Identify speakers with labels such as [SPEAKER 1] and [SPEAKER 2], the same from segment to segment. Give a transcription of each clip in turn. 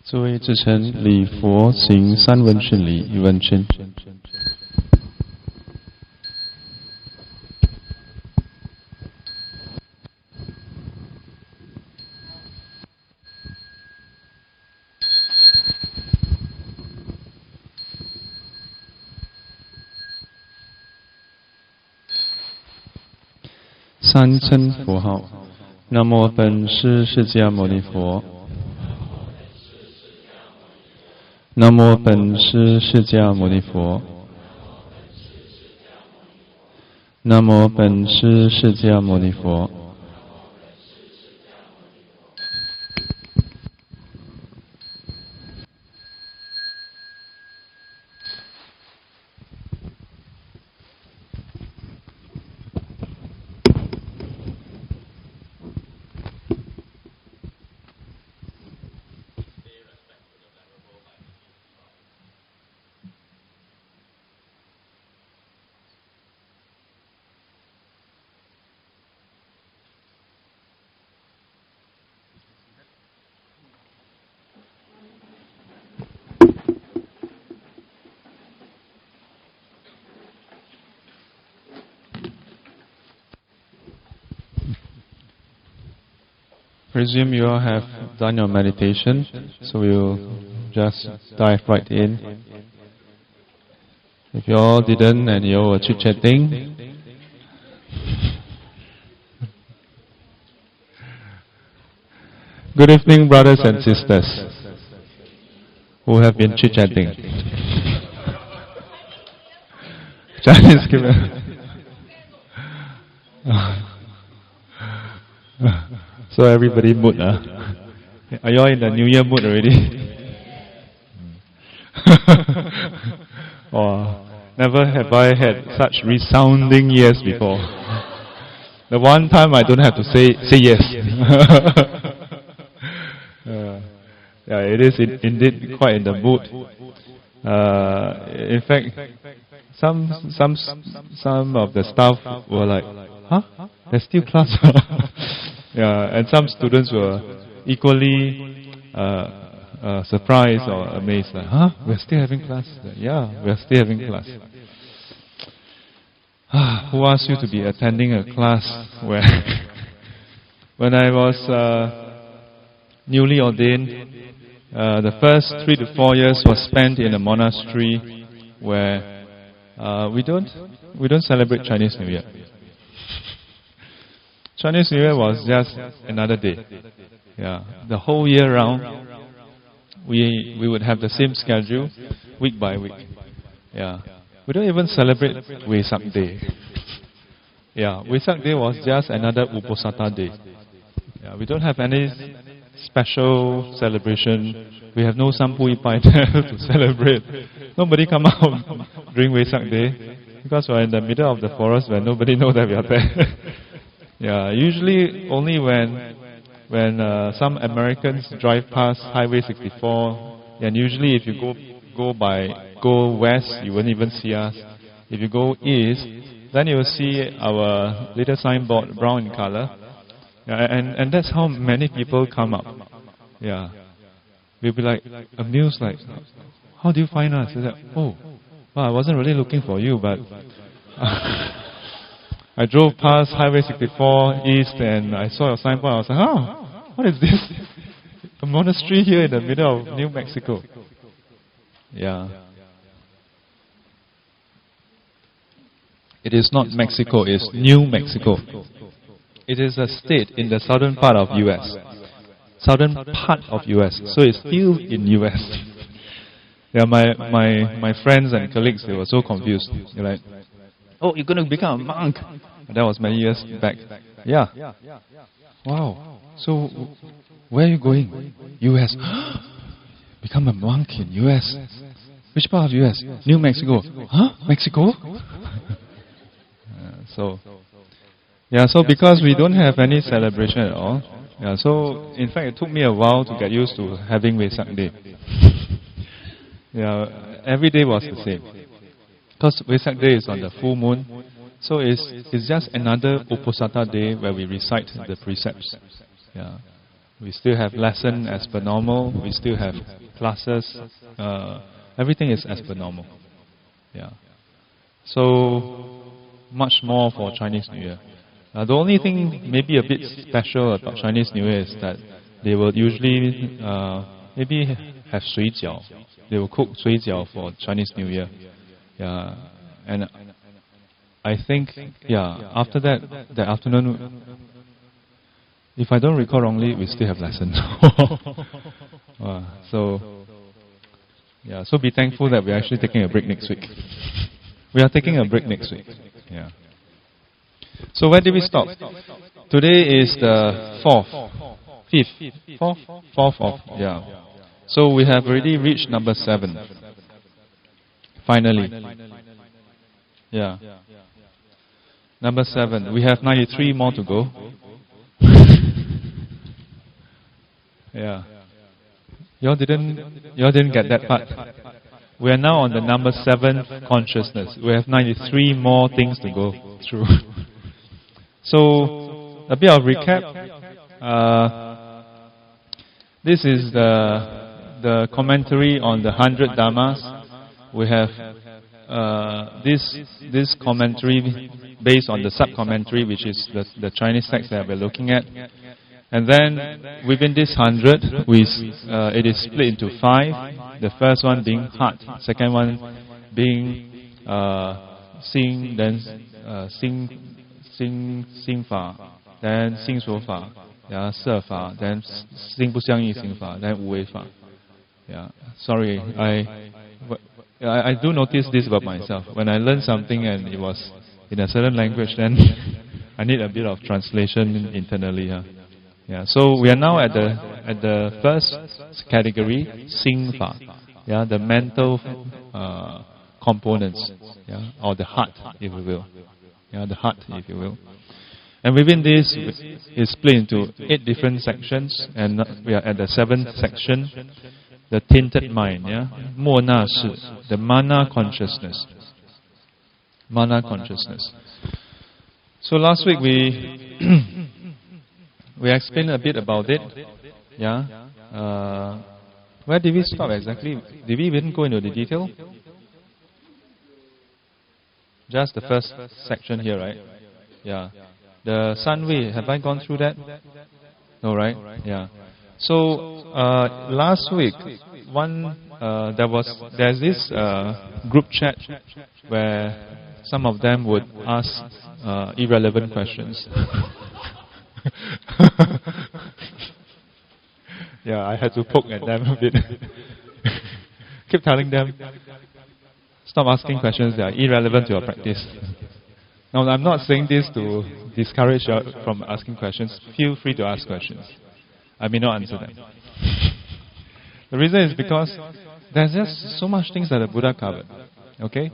[SPEAKER 1] 诸位至诚，礼佛行三问讯礼一问讯。三称佛号：南无本师释迦牟尼佛。南无本师释迦牟尼佛。南无本师释迦牟尼佛。Presume you all have done your meditation, so we'll just dive right in. If you all didn't and you all were chit-chatting, good evening, brothers and sisters who have been chit-chatting. Chinese given. So everybody mood, Are you all in the New Year mood already? Oh, never have I had such resounding yes before. The one time I don't have to say yes. Yeah, it is indeed quite in the mood. In fact, some of the staff were like, huh? There's still class? Yeah, and some students were equally surprised or amazed. Like, huh? We're still having class? Yeah, we're still having class. Who asked you to be attending a class where when I was newly ordained, the first 3 to 4 years was spent in a monastery where we don't celebrate Chinese New Year. Chinese New Year was just another day. Yeah, the whole year round, we would have the same schedule, week by week. Yeah, we don't even celebrate Vesak Day. Yeah, Vesak Day was just another Uposatha day. Yeah, we don't have any special celebration. We have no Sampui Pai to celebrate. Nobody come out during Vesak Day because we're in the middle of the forest where nobody knows that we are there. Yeah, usually only when some Americans drive past Highway 64, and usually if you go west, you won't even see us. If you go east, then you will see our little signboard, brown in color. Yeah, and that's how many people come up. Yeah, we'll be like amused, like, how do you find us? Like, oh, well, I wasn't really looking for you, but I drove past Highway 64 East and I saw your signboard. I was like, oh, what is this? A monastery here in the middle of New Mexico. Yeah. It is not Mexico, it's New Mexico. It is a state in the southern part of US. Southern part of US. So it's still in US. Yeah, my friends and colleagues, they were so confused. They're like, oh, you're going to become a monk. And that was many years back. Yeah. Wow. So, where are you going? US. Become a monk in US. Which part of US? New Mexico. Huh? Mexico? So because we don't have any celebration at all, so in fact it took me a while to get used to having Vesak Day. Yeah, every day was the same. Because Vesak Day is on the full moon, so it's just another Uposatha day where we recite the precepts. Yeah. We still have lesson as per normal. We still have classes. Everything is as per normal. Yeah. So much more for Chinese New Year. The only thing maybe a bit special about Chinese New Year is that they will usually maybe have 水饺. They will cook 水饺 for Chinese New Year. Yeah. And I think, after that, the afternoon, if I don't recall wrongly, we still have lessons. So be thankful that we're actually taking a break next week. We are taking a break next week. Yeah. So where did we stop? Today is the 4th of, So we have already reached number 7. Finally. Yeah. Number 7. We have 93 more to go. Yeah. You all didn't get that part. We are now on the number 7 consciousness. We have 93 more things to go through. So, a bit of recap. This is the commentary on the 100 Dhammas. We have this commentary based on the sub-commentary, which is the Chinese text that we're looking at. And then, within this 100, it is split into 5. The first one being heart. Second one being sing, then sing fa, then sing so fa, se fa, then sing bu xiang yi sing fa, then wu wei fa. Yeah, sorry, I do notice this about myself. When I learn something and it was in a certain language, then I need a bit of translation internally. Yeah, so we are now at the first category, sing fa. Yeah, the mental components, or the heart, if you will. Yeah, the heart, if you will. And within this is split into 8 different sections, and we are at the 7th section, the tinted mind, Mo Na Shi, the mana consciousness. Mana consciousness. So last week we explained a bit about it. Where did we stop exactly? Did we even go into the detail? Just the first section here, right? Yeah. The Sun Wei, have I gone through that? No, right? Yeah. So last week, there's this group chat where some of them would ask irrelevant questions. Yeah, I had to poke at them a bit. Keep telling them, stop asking questions that are irrelevant to your practice. Now, I'm not saying this to discourage you from asking questions. Feel free to ask questions. I may not answer them. The reason is because there's just so much things that the Buddha covered. Okay?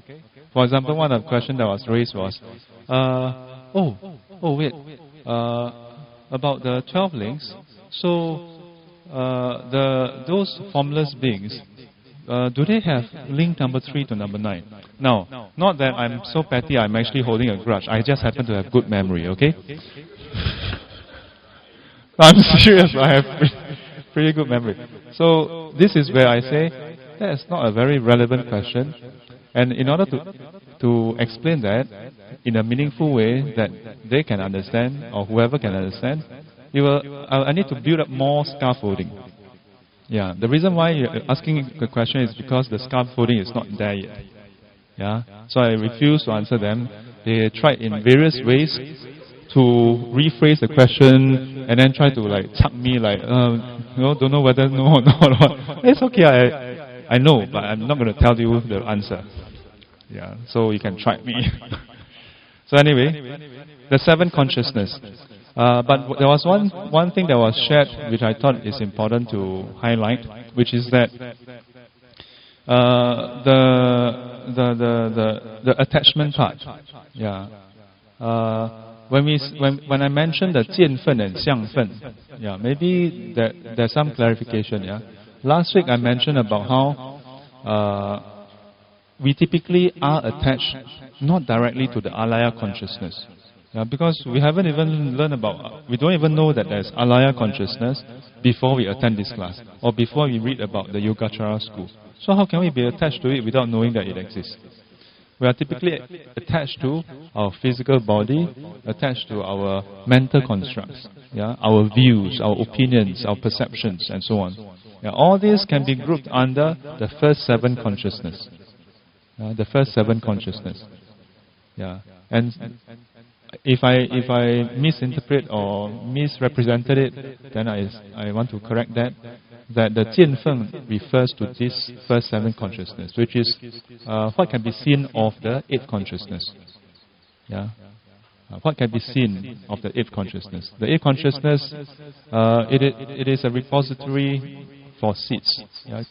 [SPEAKER 1] For example, one of the questions that was raised was, about the 12 links. So, those formless beings, do they have link number 3 to number 9? Now, not that I'm so petty, I'm actually holding a grudge. I just happen to have good memory, okay? I'm serious, I have pretty good memory. So, this is where I say, that is not a very relevant question. And in order to explain that in a meaningful way that they can understand, or whoever can understand, I need to build up more scaffolding. Yeah, the reason why you're asking the question is because the scaffolding is not there yet. Yeah, so I refuse to answer them. They tried in various ways to rephrase the question and then try to chuck me don't know whether no or not. It's okay, I know, but I'm not going to tell you the answer. Yeah, so you can try me. So anyway, the 7 consciousness. But there was one thing that was shared which I thought is important to highlight, which is that the attachment part. Yeah. When I mentioned the 见分 and 相分, maybe there's some clarification. Yeah. Last week I mentioned about how we typically are attached not directly to the alaya consciousness. Because we haven't even learned about, we don't even know that there's alaya consciousness before we attend this class, or before we read about the Yogacara school. So how can we be attached to it without knowing that it exists? We are typically attached to our physical body, attached to our mental constructs, our views, our opinions, our perceptions, and so on. All these can be grouped under the first 7 consciousness. The first 7 consciousness. And if I misinterpret or misrepresented it, then I want to correct that the Jianfeng refers to this first 7 consciousness, which is what can be seen of the 8th consciousness. What can be seen of the 8th consciousness? The 8th consciousness, it is a repository for seeds,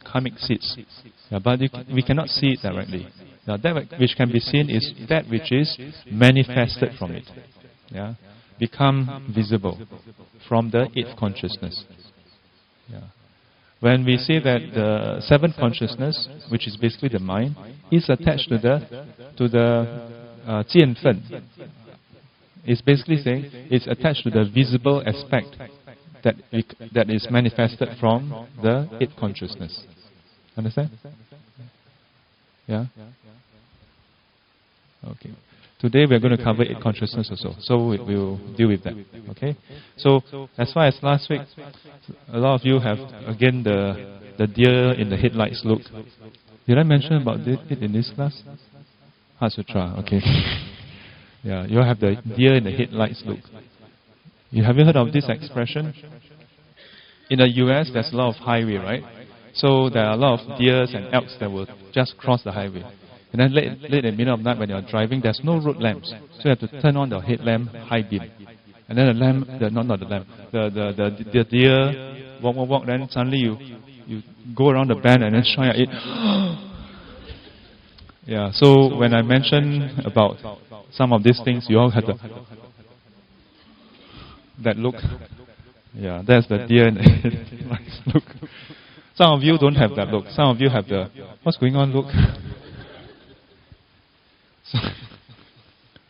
[SPEAKER 1] karmic seeds. But we cannot see it directly. That which can be seen is that which is manifested from it. Become visible from the 8th consciousness. When we say that the 7th consciousness, which is basically the mind, is attached to the Jianfen, it's basically saying it's attached to the visible aspect that is manifested from the 8th consciousness. Understand? Okay. Today we are going to cover 8 consciousness also, so we'll deal with that. Okay. So as far as last week, a lot of you have again the deer in the headlights look. Did I mention about it in this class? Heart Sutra. Okay. You have the deer in the headlights look. Have you heard of this expression? In the US, there's a lot of highway, right? So there are a lot of deers and elks that will just cross the highway. And then late in the middle of the night when you're driving, there's no road lamps. So you have to turn on the headlamp high beam. And then the deer walk, then suddenly you go around the bend and then shine at it. So when I mentioned about some of these things, you all have that look. That's the deer in the headlights look. Some of you don't have that look. Some of you have the what's going on look. So,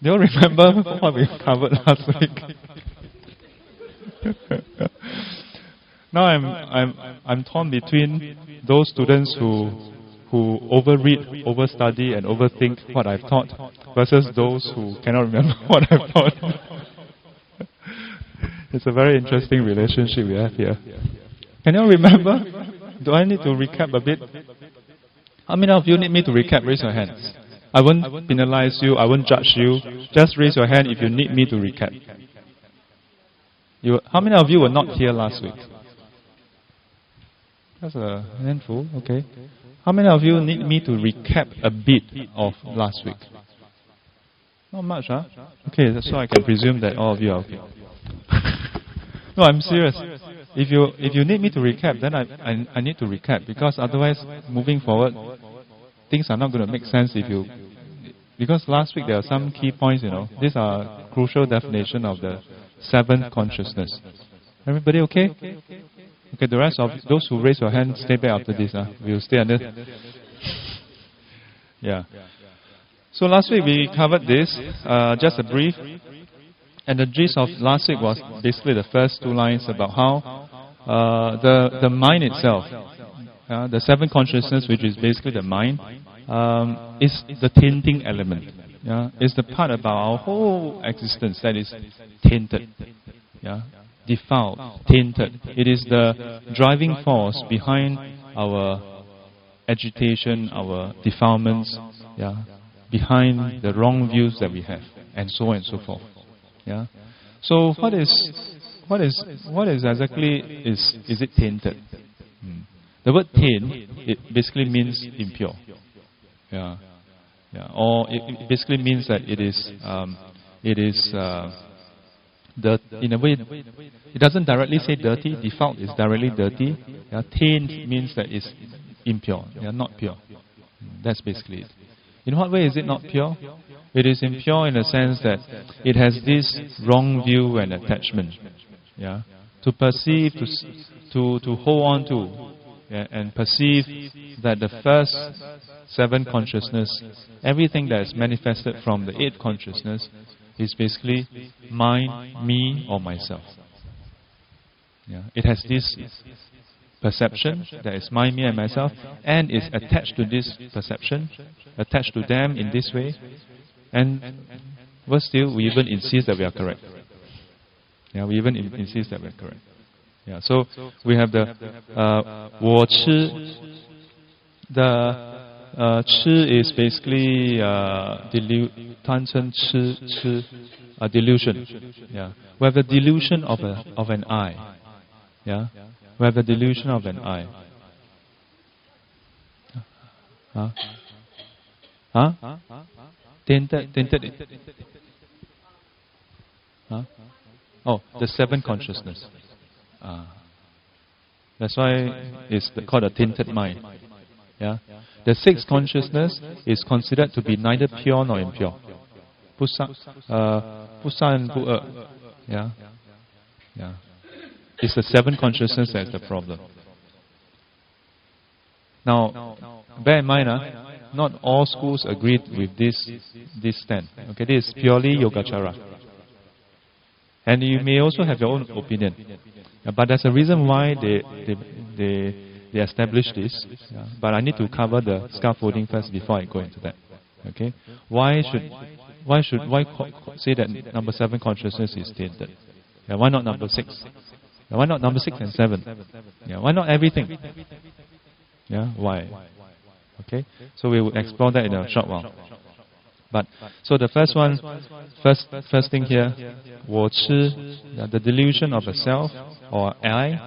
[SPEAKER 1] do you remember what we covered last week? Now I'm torn between those students who overread, overstudy, and overthink what I've taught, versus those who cannot remember what I've taught. It's a very interesting relationship we have here. Can you remember? Do I need to recap a bit? How many of you need me to recap? Raise your hands. I won't penalize you, I won't judge you. Just raise your hand if you need me to recap. How many of you were not here last week? That's a handful, okay. How many of you need me to recap a bit of last week? Not much, huh? Okay, so I can presume that all of you are okay. No, I'm serious. If you need me to recap, then I need to recap, because otherwise, moving forward, things are not going to make sense because last week there are some key points, These are crucial definition of the 7th consciousness. Everybody okay? Okay, the rest of those who raise your hand, stay back after this. We'll stay under. So last week we covered this, just a brief. And the gist of last week was basically the first 2 lines about how the mind itself, the 7th consciousness, which is basically the mind, is the tainting element. It's the part about our whole existence that is tainted, defiled, tainted. It is the driving force behind our agitation, our defilements, behind the wrong views that we have, and so on and so forth. So what is exactly is it tainted? The word taint, it basically means impure. Or it basically means that it is in a way, it doesn't directly say dirty. Defiled is directly dirty. Taint means that it's impure. Not pure. That's basically it. In what way is it not pure? It is impure in the sense that it has this wrong view and attachment. To perceive, to hold on to, and perceive that the first 7 consciousness, everything that is manifested from the 8th consciousness, is basically mine, me, or myself. Yeah. It has this perception that is mine, me, and myself, and is attached to this perception, attached to them in this way, and worse still, we even insist that we are correct. Yeah, we even insist that we are correct. Yeah, so we have the 我吃. The 吃 is basically delusion. Yeah, we have the delusion of an I. Yeah, we have the delusion of an I. Tainted. Oh, the seven consciousness. That's why it's called a tainted mind. Yeah, the sixth consciousness is considered to be neither pure nor impure. Pusa and Pu. Yeah. It's the seven consciousness that's the problem. Now, bear in mind, not all schools agreed with this stand. Okay, this is purely Yogacara. And you may also have your own opinion. But there's a reason why they established this. But I need to cover the scaffolding first before I go into that. Okay? Why say that number 7 consciousness is tainted? Why not number 6? Why not number 6 and 7? Why not everything? Why? Okay? So we will explore that in a short while. But so the first one, first thing here, 我吃, the delusion of a self or I,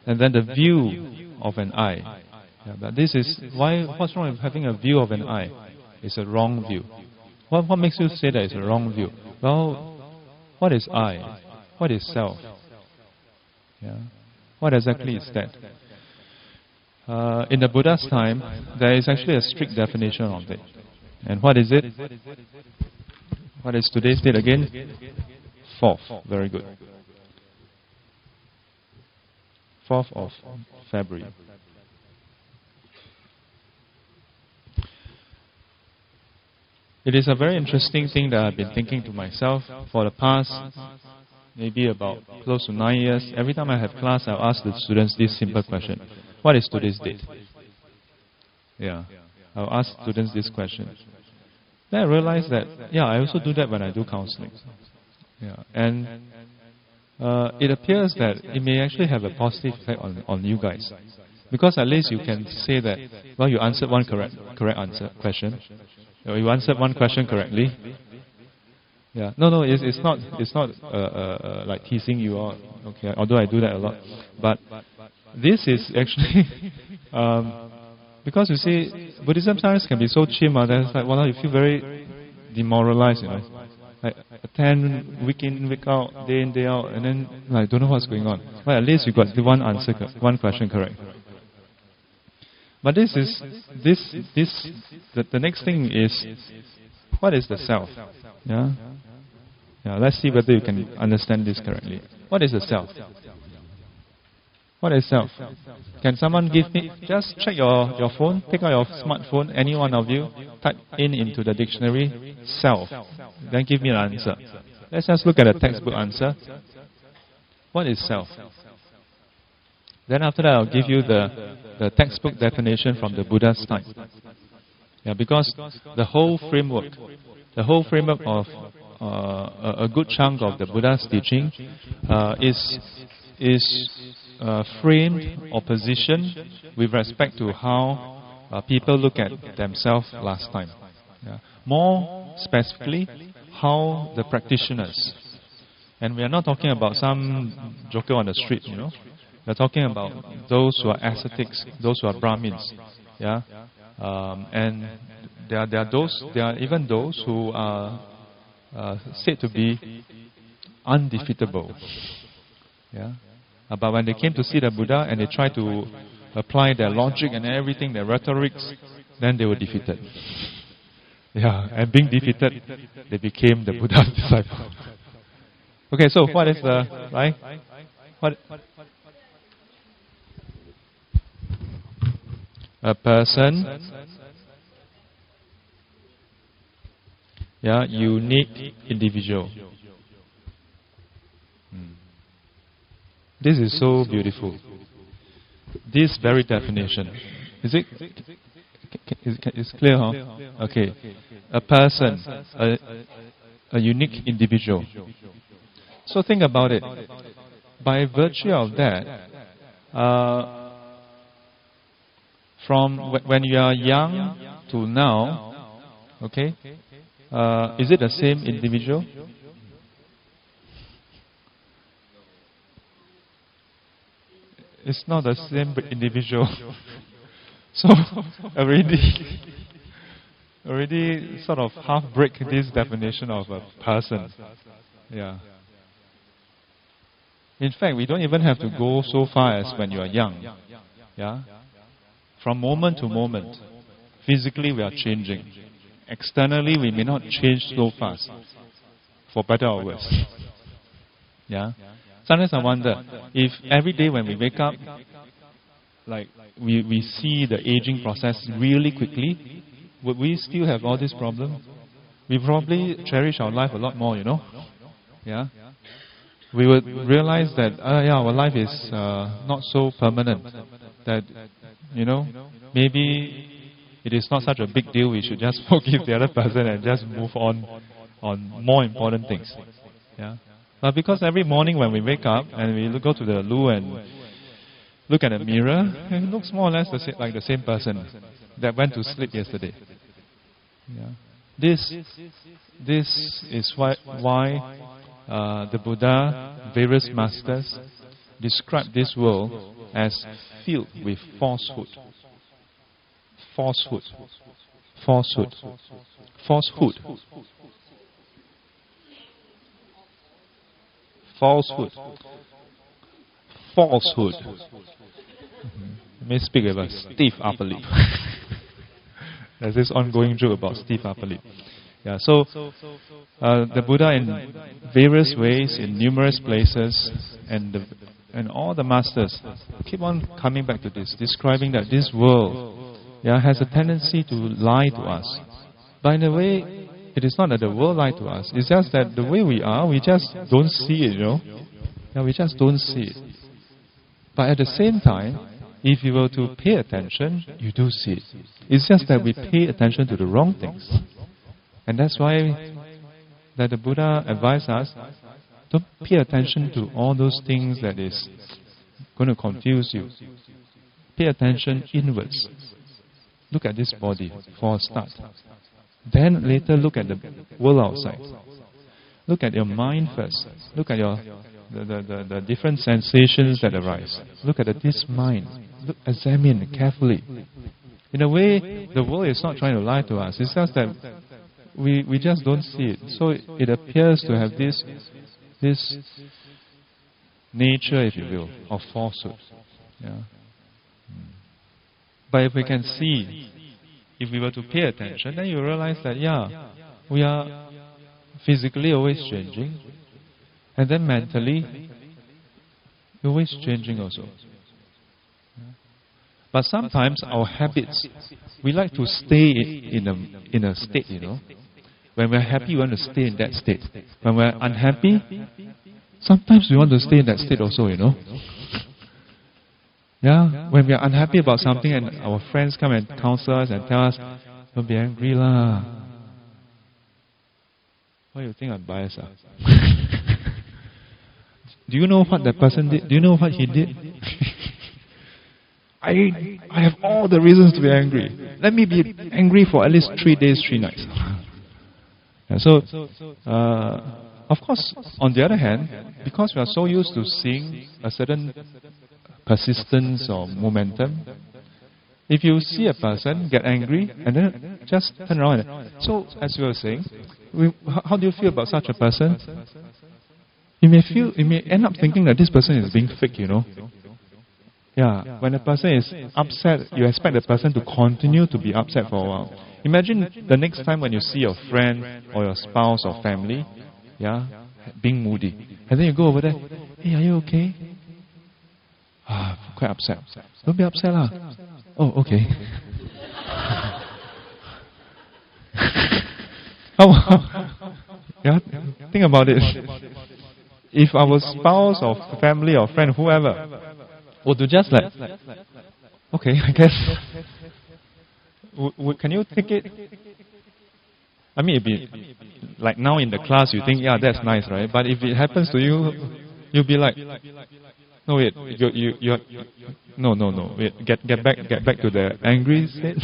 [SPEAKER 1] and then the view of an I. But this is what's wrong with having a view of an I? It's a wrong view. What makes you say that it's a wrong view? Well, what is I? What is self? What exactly is that? In the Buddha's time, there is actually a strict definition of it. And what is it? What is today's date again? 4th. Very good. 4th of February. It is a very interesting thing that I've been thinking to myself for the past maybe about close to 9 years. Every time I have class, I'll ask the students this simple question. What is today's date? I'll ask students this question. Then I realize that, I also do that when I do counseling. And it appears that it may actually have a positive effect on you guys. Because at least you can say that, well, you answered one correct question. You answered one question correctly. No, it's not like teasing you out. Okay, although I do that a lot. But this is actually because you see, Buddhism sometimes can be so chim, that's like, well, you feel very demoralized, Like attend week in, week out, day in, day out, and then like don't know what's going on. Well, at least you got the one question correct. But the next thing is, what is the self? Let's see whether you can understand this correctly. What is the self? What is self? Can someone give me, just check your phone, take out your smartphone, any one of you, type into the dictionary, self. Then give me an answer. Let's just look at a textbook answer. What is self? Then after that I'll give you the textbook definition from the Buddha's time. Because the whole framework of a good chunk of the Buddha's teaching is framed or positioned with respect to how people look at themselves last time. More specifically, how the practitioners, and we are not talking about some joker on the street, we're talking about those who are ascetics, those who are Brahmins, and there are even those who are said to be undefeatable. But when they came to see the Buddha and they tried to apply their logic and everything, their rhetorics, then they were defeated. And being defeated, they became the Buddha's disciple. Okay, so what is the right? What? A person Yeah, unique individual. This is so beautiful. This very definition. Is it? It's clear, huh? Okay. A person, a unique individual. So think about it. By virtue of that, from when you are young to now, okay, is it the same individual? It's not the same individual. So already sort of half break this definition of a person. Yeah. In fact, we don't even have to go so far as when you are young. Yeah. From moment to moment, physically we are changing. Externally, we may not change so fast, for better or worse. Yeah. Sometimes I wonder if every day when we wake up, like we see the aging process really quickly, would we still have all these problems? We probably cherish our life a lot more, Yeah. We would realize that our life is not so permanent. That maybe it is not such a big deal. We should just forgive the other person and just move on more important things. Yeah. But because every morning when we wake up and we go to the loo and look at the mirror, it looks more or less like the same person that went to sleep yesterday. Yeah. This is why the Buddha, various masters, describe this world as filled with falsehood. Falsehood. Falsehood. Falsehood. Falsehood. Falsehood. Let me speak about stiff upper lip. There's this ongoing joke about stiff upper lip. Yeah, so the Buddha in various ways, in numerous places, and all the masters keep on coming back to this, describing that this world has a tendency to lie to us. But in a way, it is not that the world lies to us. It's just that the way we are, we just don't see it, Yeah, we just don't see it. But at the same time, if you were to pay attention, you do see it. It's just that we pay attention to the wrong things. And that's why that the Buddha advised us, don't pay attention to all those things that is going to confuse you. Pay attention inwards. Look at this body for a start. Then later look at the world outside. Look at your mind first. Look at the different sensations that arise. Look at this mind. Examine carefully. In a way, the world is not trying to lie to us. It's just that we just don't see it. So it appears to have this nature, if you will, of falsehood. Yeah. But if we can see, if we were to pay attention, then you realize that, we are physically always changing, and then mentally, we're always changing also. But sometimes our habits, we like to stay in a state, When we're happy, we want to stay in that state. When we're unhappy, sometimes we want to stay in that state also, Yeah, when we are unhappy about something and our friends come and counsel us and tell us, don't be angry lah. Why you think I'm biased? Do you know what that person did? Do you know what he did? I have all the reasons to be angry. Let me be angry for at least 3 days, 3 nights. So, of course, on the other hand, because we are so used to seeing a certain persistence or momentum, if you see a person get angry and then just turn around. So, as you were saying, how do you feel about such a person? You may end up thinking that this person is being fake, Yeah, when a person is upset, you expect the person to continue to be upset for a while. Imagine the next time when you see your friend or your spouse or family, being moody. And then you go over there, hey, are you okay? Quite upset. Don't be upset lah. Oh, okay. Yeah, think about it. If our spouse or family or friend, whoever, were to just like, okay, I guess, can you take it? I mean, it'd be like now in the class, you think, yeah, that's nice, right? But if it happens to you, you'll be like, no, wait, no, wait, get back to the angry state.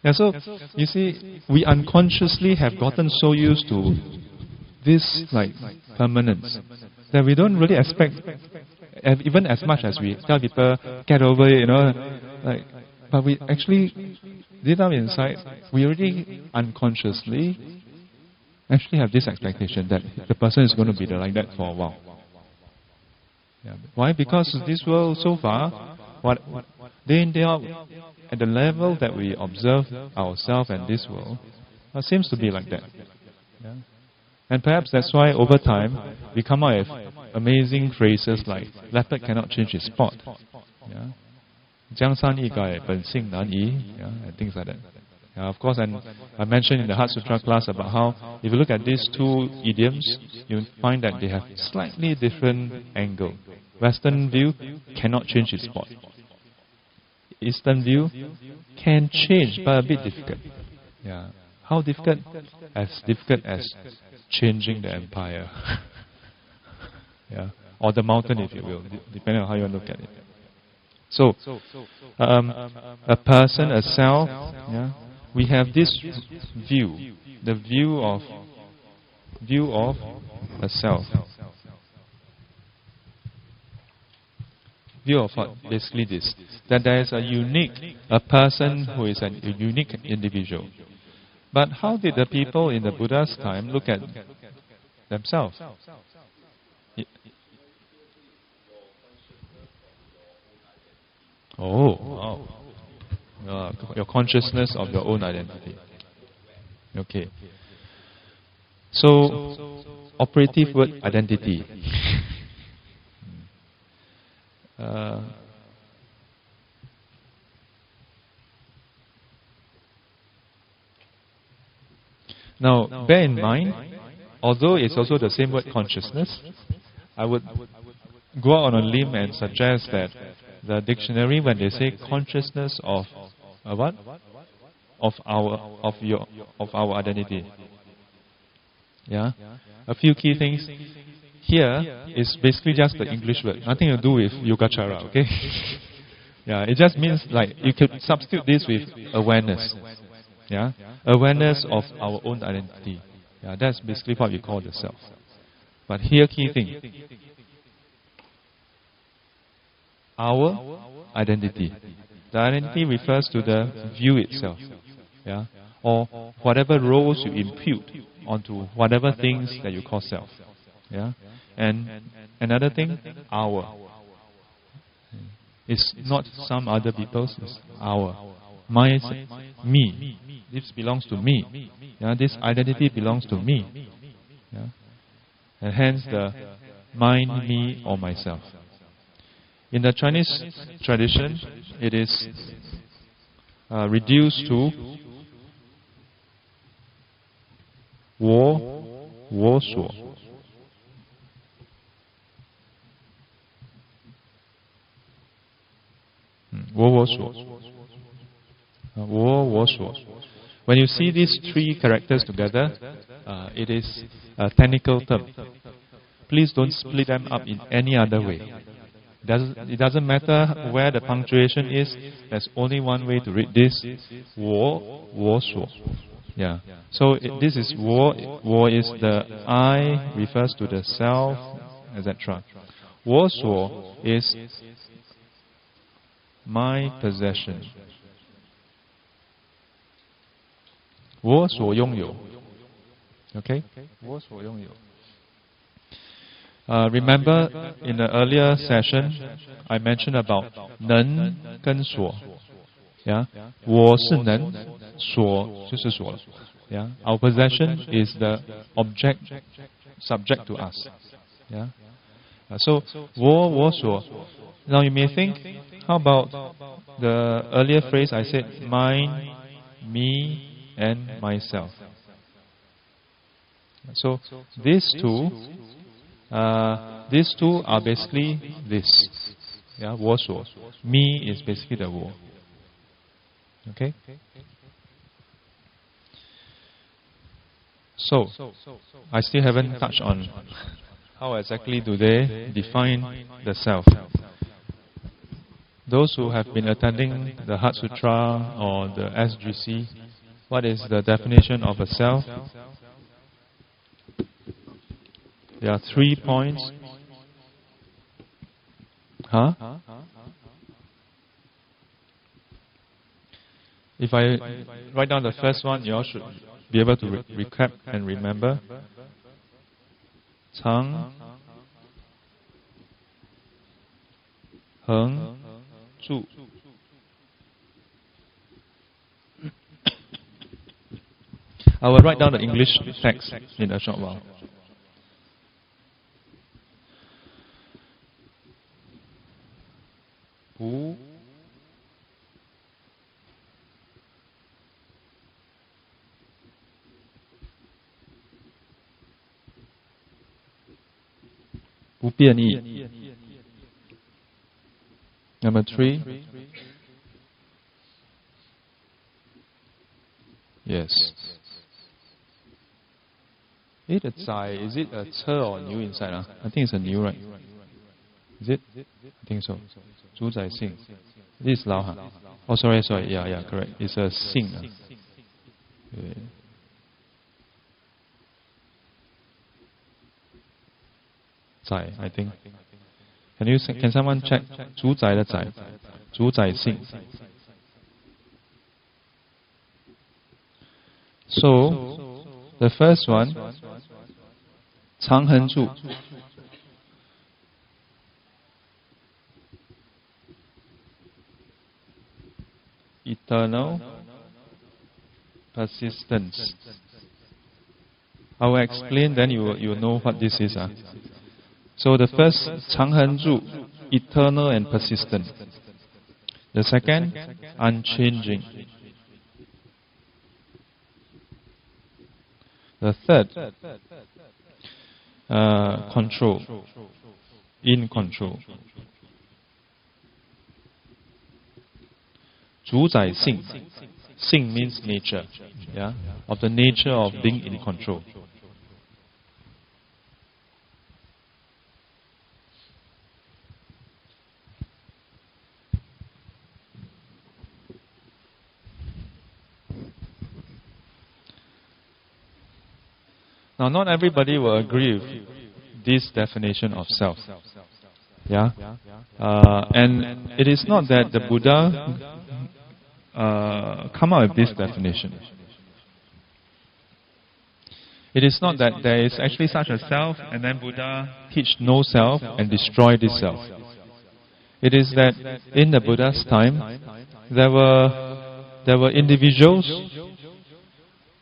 [SPEAKER 1] Yeah, so you see, we unconsciously have gotten so used to this like permanence that we don't really expect, even as much as we tell people get over it, like, but we actually deep down inside, we already unconsciously actually have this expectation that the person is going to be like that for a while. Yeah. Why? Because this world so far, day in day out, at the level that we observe ourselves and this world, it seems to be like that. Yeah. And perhaps that's why over time we come out with amazing phrases like leopard cannot change its spot. Yeah. 江山易改，本性难移, and things like that. Of course, and I mentioned in the Heart Sutra class about how if you look at these two idioms, you find that they have slightly different angle. Western view cannot change its spot. Eastern view can change, but a bit difficult. Yeah. How difficult? As difficult as changing the empire. Yeah. Or the mountain, if you will, depending on how you look at it. So, a person, a self, yeah, we have this view, the view of a self. View of what? Basically this, that there is a person who is a unique individual. But how did the people in the Buddha's time look at themselves? Your consciousness of your own identity. Okay. So, operative word identity. Now, bear in mind, although it's also the same word consciousness, I would go out on a limb and suggest that the dictionary, when they say consciousness of what? Of our identity. Yeah? A few key things. Here is basically just the English word, nothing to do with Yogacara, okay? Yeah, it just means like you could substitute this with awareness. Yeah? Awareness of our own identity. Yeah, that's basically what we call the self. But here, key thing. Our identity. The identity refers to the view itself. Yeah? Or whatever roles you impute onto whatever things that you call self. Yeah? And another thing, our. It's not some other people's, it's our. My, me. This belongs to me. Yeah? This identity belongs to me. Yeah? And hence the mine, me, or myself. In the Chinese tradition, it is reduced to 我所. When you see these three characters together, it is a technical term. Please don't split them up in any other way. It doesn't matter where the punctuation is. There's only one way to read this. 我所. Yeah. So this is 我 is the I, refers to the self, etc. 我所 is my possession. 我所拥有. Okay? 我所拥有. Remember in the earlier session, I mentioned about 能跟所. Yeah? 我是能, 所就是所了. Yeah? Our possession is the object subject to us. Yeah? So, 我所. Now you may think, how about the earlier phrase I said, mine, me, and myself. So these two are basically this. Yeah, 我所. Me is basically the 我. Okay? So, I still haven't touched on how exactly do they define the self. Those who have been attending the Heart Sutra or the SGC, what is the definition of a self? There are 3 points. Huh? If I write down the first one, you all should be able to recap and remember. Chang, Heng, Zhu. I will write down the English text in a short while. Wu, Wu Bian Yi. Number 3. Yes. Is it a 车 or new inside? I think it's a new, right? Is it? I think so. 主宰性. This is lao. Oh, sorry. Yeah, correct. It's a 性. Zai, I think. Can someone check 主宰的宰? 主宰性. So, the first one, 长恒住. Eternal persistence. I will explain, then you will know what this is. So the first, 长恒住, eternal and persistent. The second, unchanging. The third, control, in control. 主宰性. Sing means nature, yeah, of the nature of being in control. Now, not everybody will agree with this definition of self. Yeah, and it is not that the Buddha come up with this definition. It is not that there is actually such a self, and then Buddha teach no self and destroy this self. It is that in the Buddha's time, there were individuals.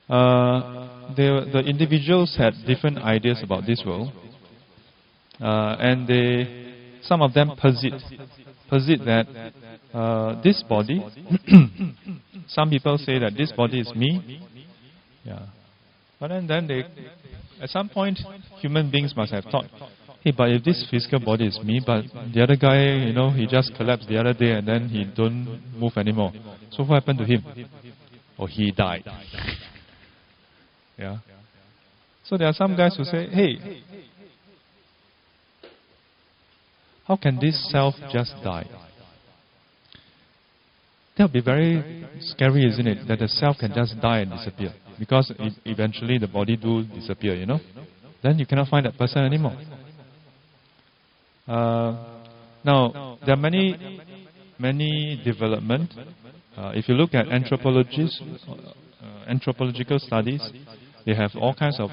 [SPEAKER 1] The individuals had different ideas about this world, and some of them posit that this body, some people say that this body is me, yeah. But then they, at some point, human beings must have thought, hey, but if this physical body is me, but the other guy, he just collapsed the other day and then he don't move anymore. So what happened to him? Or he died. Yeah. So there are some guys who say, hey, how can this self just die? That would be very scary, isn't it? That the self can just die and disappear. Because eventually the body do disappear, Then you cannot find that person anymore. Now, there are many development. If you look at anthropological studies, they have all kinds of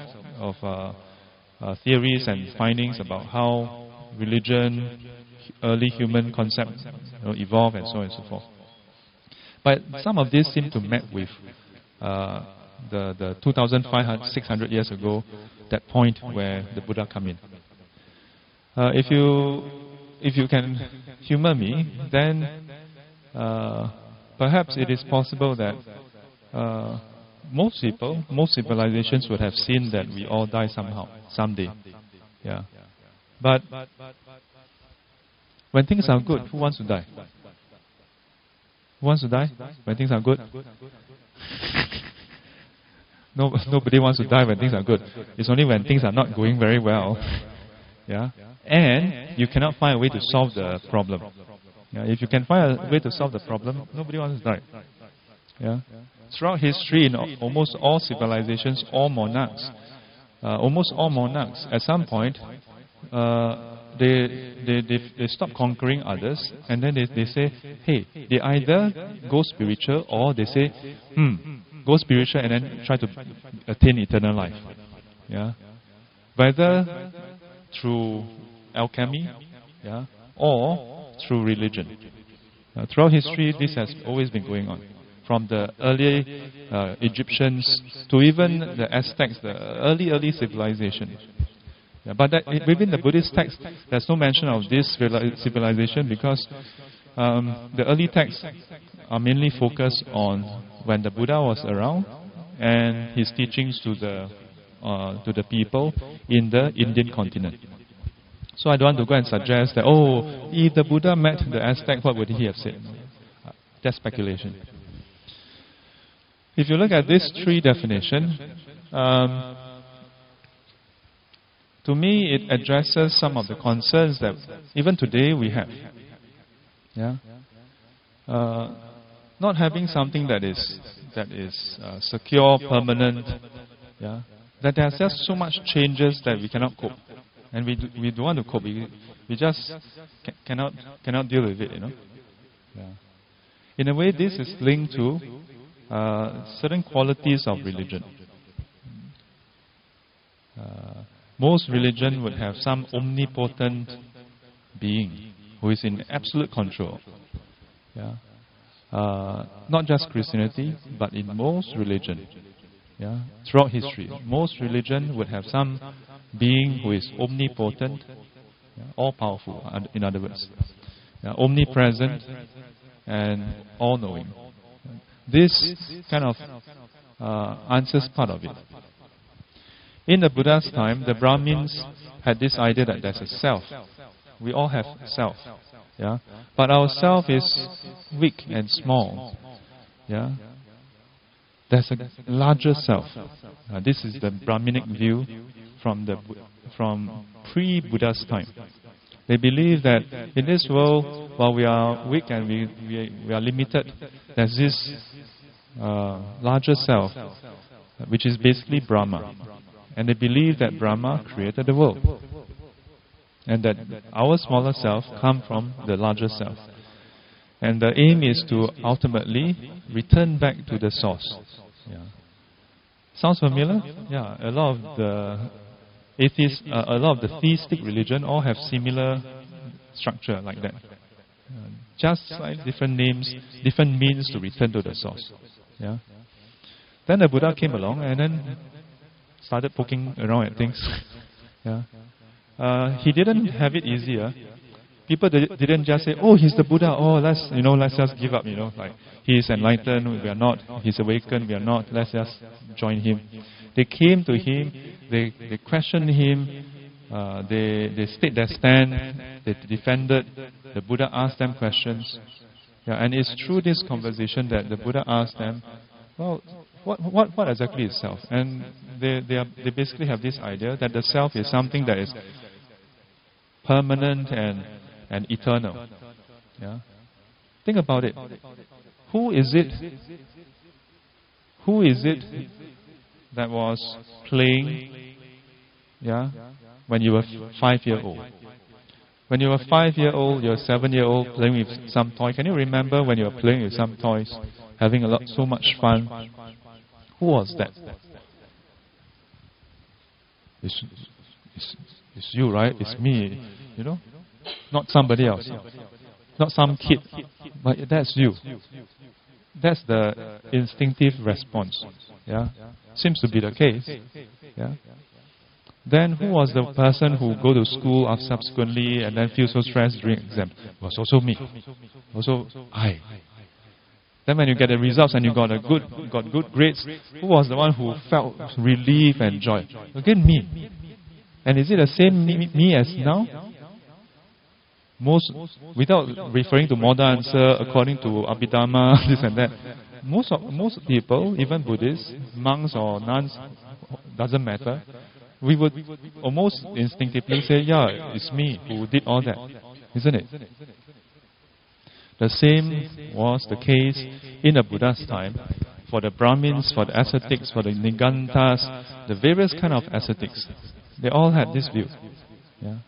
[SPEAKER 1] theories and findings about how religion, early human concepts evolve and so on and so forth. But some of these seem to map with the 2,600 years ago, that point where the Buddha come in. If you can humor me, then perhaps it is possible that most people, most civilizations would have seen that we all die somehow, someday. Yeah. But when things are good, who wants to die? Who wants to die when things are good? Nobody wants to die when things are good. It's only when things are not going very well. Yeah. And you cannot find a way to solve the problem. Yeah. If you can find a way to solve the problem, nobody wants to die. Yeah. Throughout history, in almost all civilizations, all monarchs, at some point, they stop conquering others, and then they say, hey, they either go spiritual or they say, go spiritual and then try to attain eternal life. Yeah, whether through alchemy, yeah, or through religion. Throughout history, this has always been going on. From the early Egyptians to even the Aztecs, the early civilization. Yeah, but within the Buddhist text, there's no mention of this civilization because the early texts are mainly focused on when the Buddha was around and his teachings to the people in the Indian continent. So I don't want to go and suggest that, if the Buddha met the Aztec, what would he have said? That's speculation. If you look at this tree definition, to me it addresses some of the concerns that even today we have. Yeah, not having something that is secure, permanent. Yeah, that there's just so much changes that we cannot cope, and we don't want to cope. We just cannot deal with it. Yeah. In a way, this is linked to certain qualities of religion. Most religion would have some omnipotent being who is in absolute control. Yeah. Not just Christianity, but in most religion. Yeah. Throughout history, most religion would have some being who is omnipotent, all-powerful, in other words. Omnipresent and all-knowing. This kind of answers part of it. In the Buddha's time, the Brahmins had this idea that there's a self. We all have self. Yeah? But our self is weak and small. Yeah? There's a larger self. This is the Brahminic view from pre-Buddha's time. They believe that in this world, while we are weak and we are limited, there's this larger self, which is basically Brahma. And they believe that Brahma created the world. And that our smaller self come from the larger self. And the aim is to ultimately return back to the source. Yeah. Sounds familiar? Yeah, a lot of the atheists, a lot of the theistic religion all have similar structure like that. Just like different names, different means to return to the source. Yeah. Then the Buddha came along and then started poking around at things. Yeah. He didn't have it easier. People didn't just say, he's the Buddha, let's just give up, like he's enlightened, we are not, he's awakened, we are not, let's just join him. They came to him, they questioned him, they stayed their stand, they defended, the Buddha asked them questions. Yeah, and it's through this conversation that the Buddha asked them, well, what exactly is self? And they basically have this idea that the self is something that is permanent and eternal. Yeah? Think about it. Who is it that was playing when you were 5-year-old? When you were 5-year-old, you're 7-year-old playing with some toy. Can you remember when you were playing with some toys, having so much fun? Who was that? It's you, right? It's me, not somebody else, not some kid, but that's you. That's the instinctive response. Yeah, seems to be the case. Yeah. Then who was the person who go to school subsequently and then feel so stressed during exam? It was also me. Also I. Then when you get the results and you got good grades, who was the one who felt relief and joy? Again, me. And is it the same me as now? Most, without referring to modern answer, according to Abhidhamma, this and that, most people, even Buddhists, monks or nuns, doesn't matter, we would almost instinctively say, yeah, it's me who did all that, isn't it? The same was the case in the Buddha's time for the Brahmins, for the ascetics, for the Nigantas, the various kind of ascetics. They all had this view. Yeah.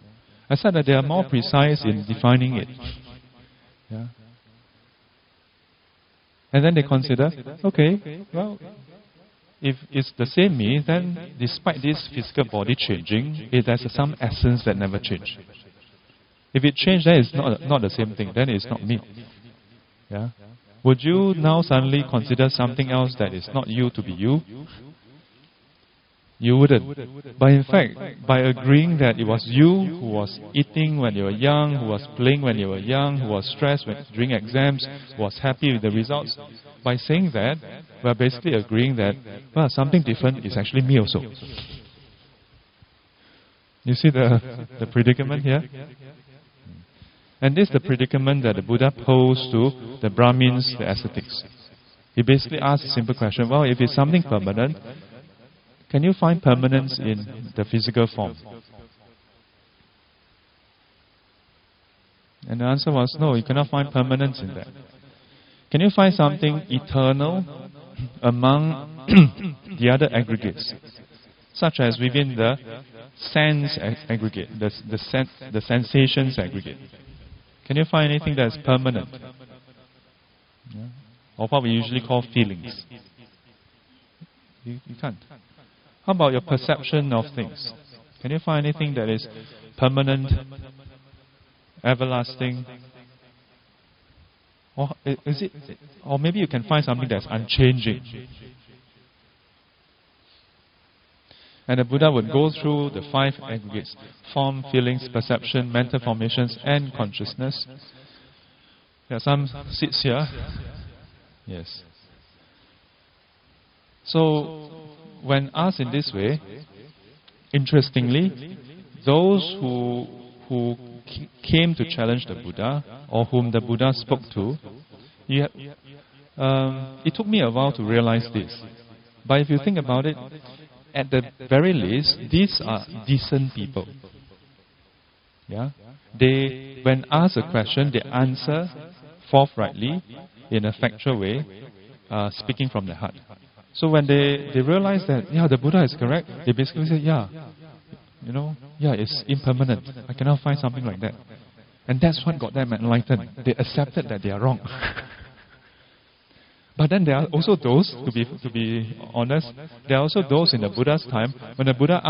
[SPEAKER 1] I said that they are more precise in defining it. Yeah. And then they consider, okay, well, if it's the same me, then despite this physical body changing, it has some essence that never changed. If it changed, then it's not the same thing. Then it's not me. Yeah. Would you now suddenly consider something else that is not you to be you? You wouldn't. But in fact, by agreeing that it was you who was eating when you were young, who was playing when you were young, who was stressed during exams, who was happy with the results, by saying that, we are basically agreeing that, well, something different is actually me also. You see the predicament here? And this is the predicament that the Buddha posed to the Brahmins, the ascetics. He basically asked a simple question, well, if it's something permanent, can you find permanence in the physical form? And the answer was, no, you cannot find permanence in that. Can you find something eternal among the other aggregates, such as within the sense aggregate, the sensations aggregate? Can you find anything that is permanent? Yeah. Or what we usually call feelings? You can't. How about your perception of things? Can you find anything that is permanent, everlasting? Or is it? Or maybe you can find something that's unchanging. And the Buddha would go through the 5 aggregates: form, feelings, perception, mental formations, and consciousness. There are some seats here. Yes. So, when asked in this way, interestingly, those who came to challenge the Buddha, or whom the Buddha spoke to, it took me a while to realize this. But if you think about it, at the very least, these are decent people. Yeah? They, when asked a question, they answer forthrightly, in a factual way, speaking from the heart. So when they realize that, yeah, the Buddha is correct, they basically say, yeah, it's impermanent. I cannot find something like that. And that's what got them enlightened. They accepted that they are wrong. But then there are also those, to be honest, there are also those in the Buddha's time, when the Buddha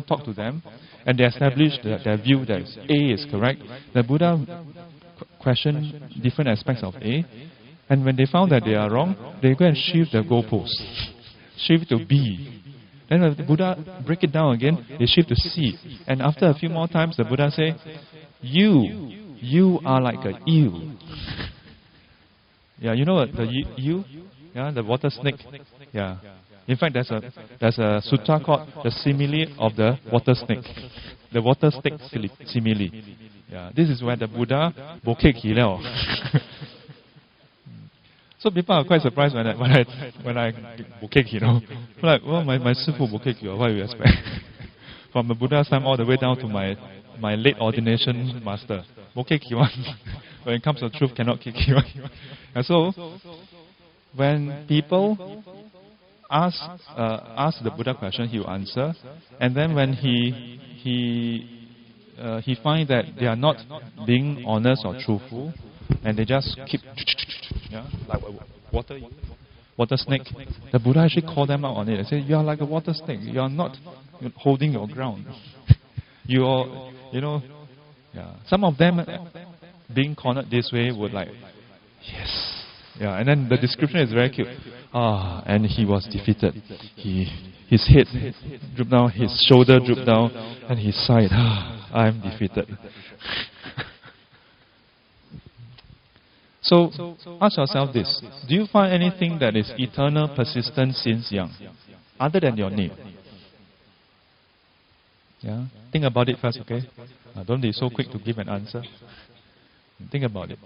[SPEAKER 1] talk to them, and they establish their view that A is correct, the Buddha questioned different aspects of A, and when they found that they are wrong, they go and shift the goalpost, shift to B. Then the Buddha break it down again, they shift to C. And after a few more times, the Buddha say, you are like an eel. Yeah, you know what, the eel? Yeah, the water snake. Yeah. In fact, there's a sutra called the simile of the water snake. The water snake simile. Yeah, this is where the Buddha bokeh hilao. So people are quite surprised when I bokeh, like, well, my sifu bokeh, what do you expect? From the Buddha's time all the way down to my late ordination master. Bokeh kiwan. When it comes to truth, cannot kick kiwan. And so, when people ask the Buddha question, he will answer. And then when he finds that they are not being honest or truthful, and they just keep, like water snake. The Buddha actually called them out on it and said, you are like a water snake. You are not holding your ground. You are, some of them being cornered this way would like, yes. Yeah, and then the description is very cute. And he was defeated. His head drooped down, his shoulder drooped down, and he sighed, I am defeated. So ask yourself this. Do you find anything that is eternal, persistent since young, other than your name? Yeah? Think about it first, okay? Don't be so quick to give an answer. Think about it.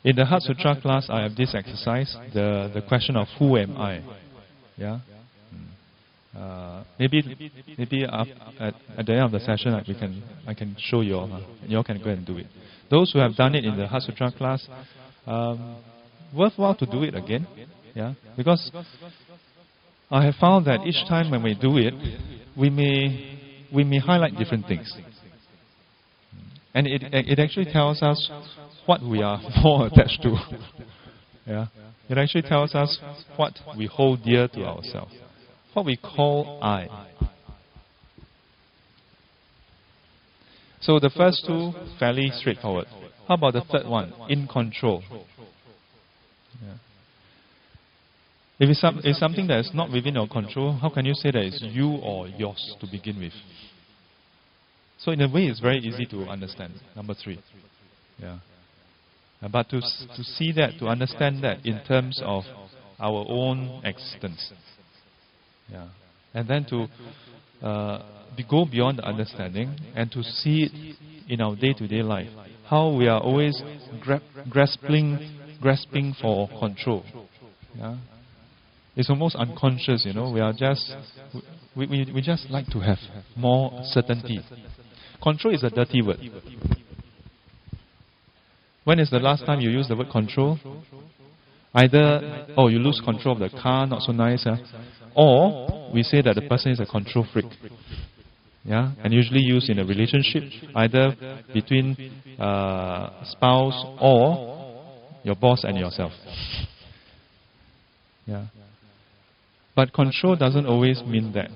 [SPEAKER 1] In the Heart Sutra class, I have this exercise, the question of who am I? Yeah? Maybe at the end of the session, I can show you all. You all can go and do it. Those who have done it in the Heart Sutra class, worthwhile to do it again. Yeah? Because I have found that each time when we do it, we may highlight different things. And it actually tells us what we are more attached to. Yeah? It actually tells us what we hold dear to ourselves. What we call I. So the first two, fairly straightforward. How about the third one? In control. Yeah. If it's something that is not within your control, how can you say that it's you or yours to begin with? So in a way, it's very easy to understand. Number 3. Yeah. But to see that, to understand that in terms of our own existence. Yeah. And then to go beyond the understanding and to see it in our day-to-day life. How we are always grasping for control. Yeah. It's almost unconscious, We are just we just like to have more certainty. Control is a dirty word. When is the last time you used the word control? Either, you lose control of the car, not so nice, or we say that the person is a control freak. Yeah, and usually used in a relationship, either between spouse or your boss and yourself. Yeah. But control doesn't always mean that.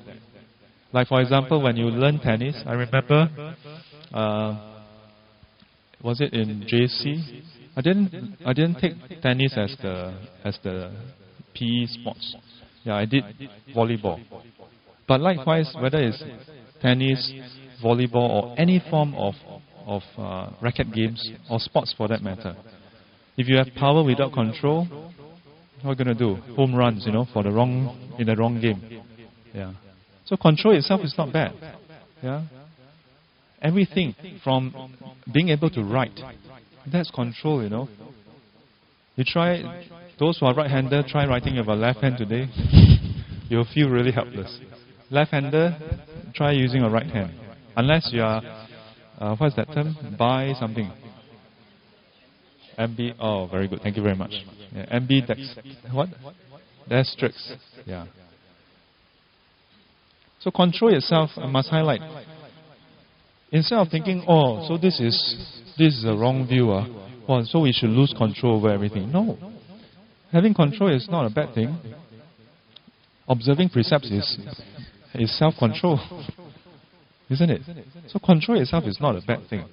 [SPEAKER 1] Like for example, when you learn tennis, I remember, was it in JC? I didn't take tennis as the PE sports. Yeah, I did volleyball. But likewise, whether it's tennis, volleyball, or any form of racket games or sports for that matter, if you have power without control, what are you going to do? Home runs, in the wrong game. Yeah. So control itself is not bad. Yeah. Everything from being able to write, that's control, You try, those who are right-hander, try writing with a left hand today. You'll feel really helpless. Left-hander, try using a right hand. Unless you are, what's that term? By something. MB, oh, very good. Thank you very much. Yeah, what? Dextrix. Yeah. So control itself, I must highlight. Instead of thinking, so this is a wrong view, so we should lose control over everything. No. Having control is not a bad thing. Observing precepts is self-control. Isn't it? So control itself is not a bad thing.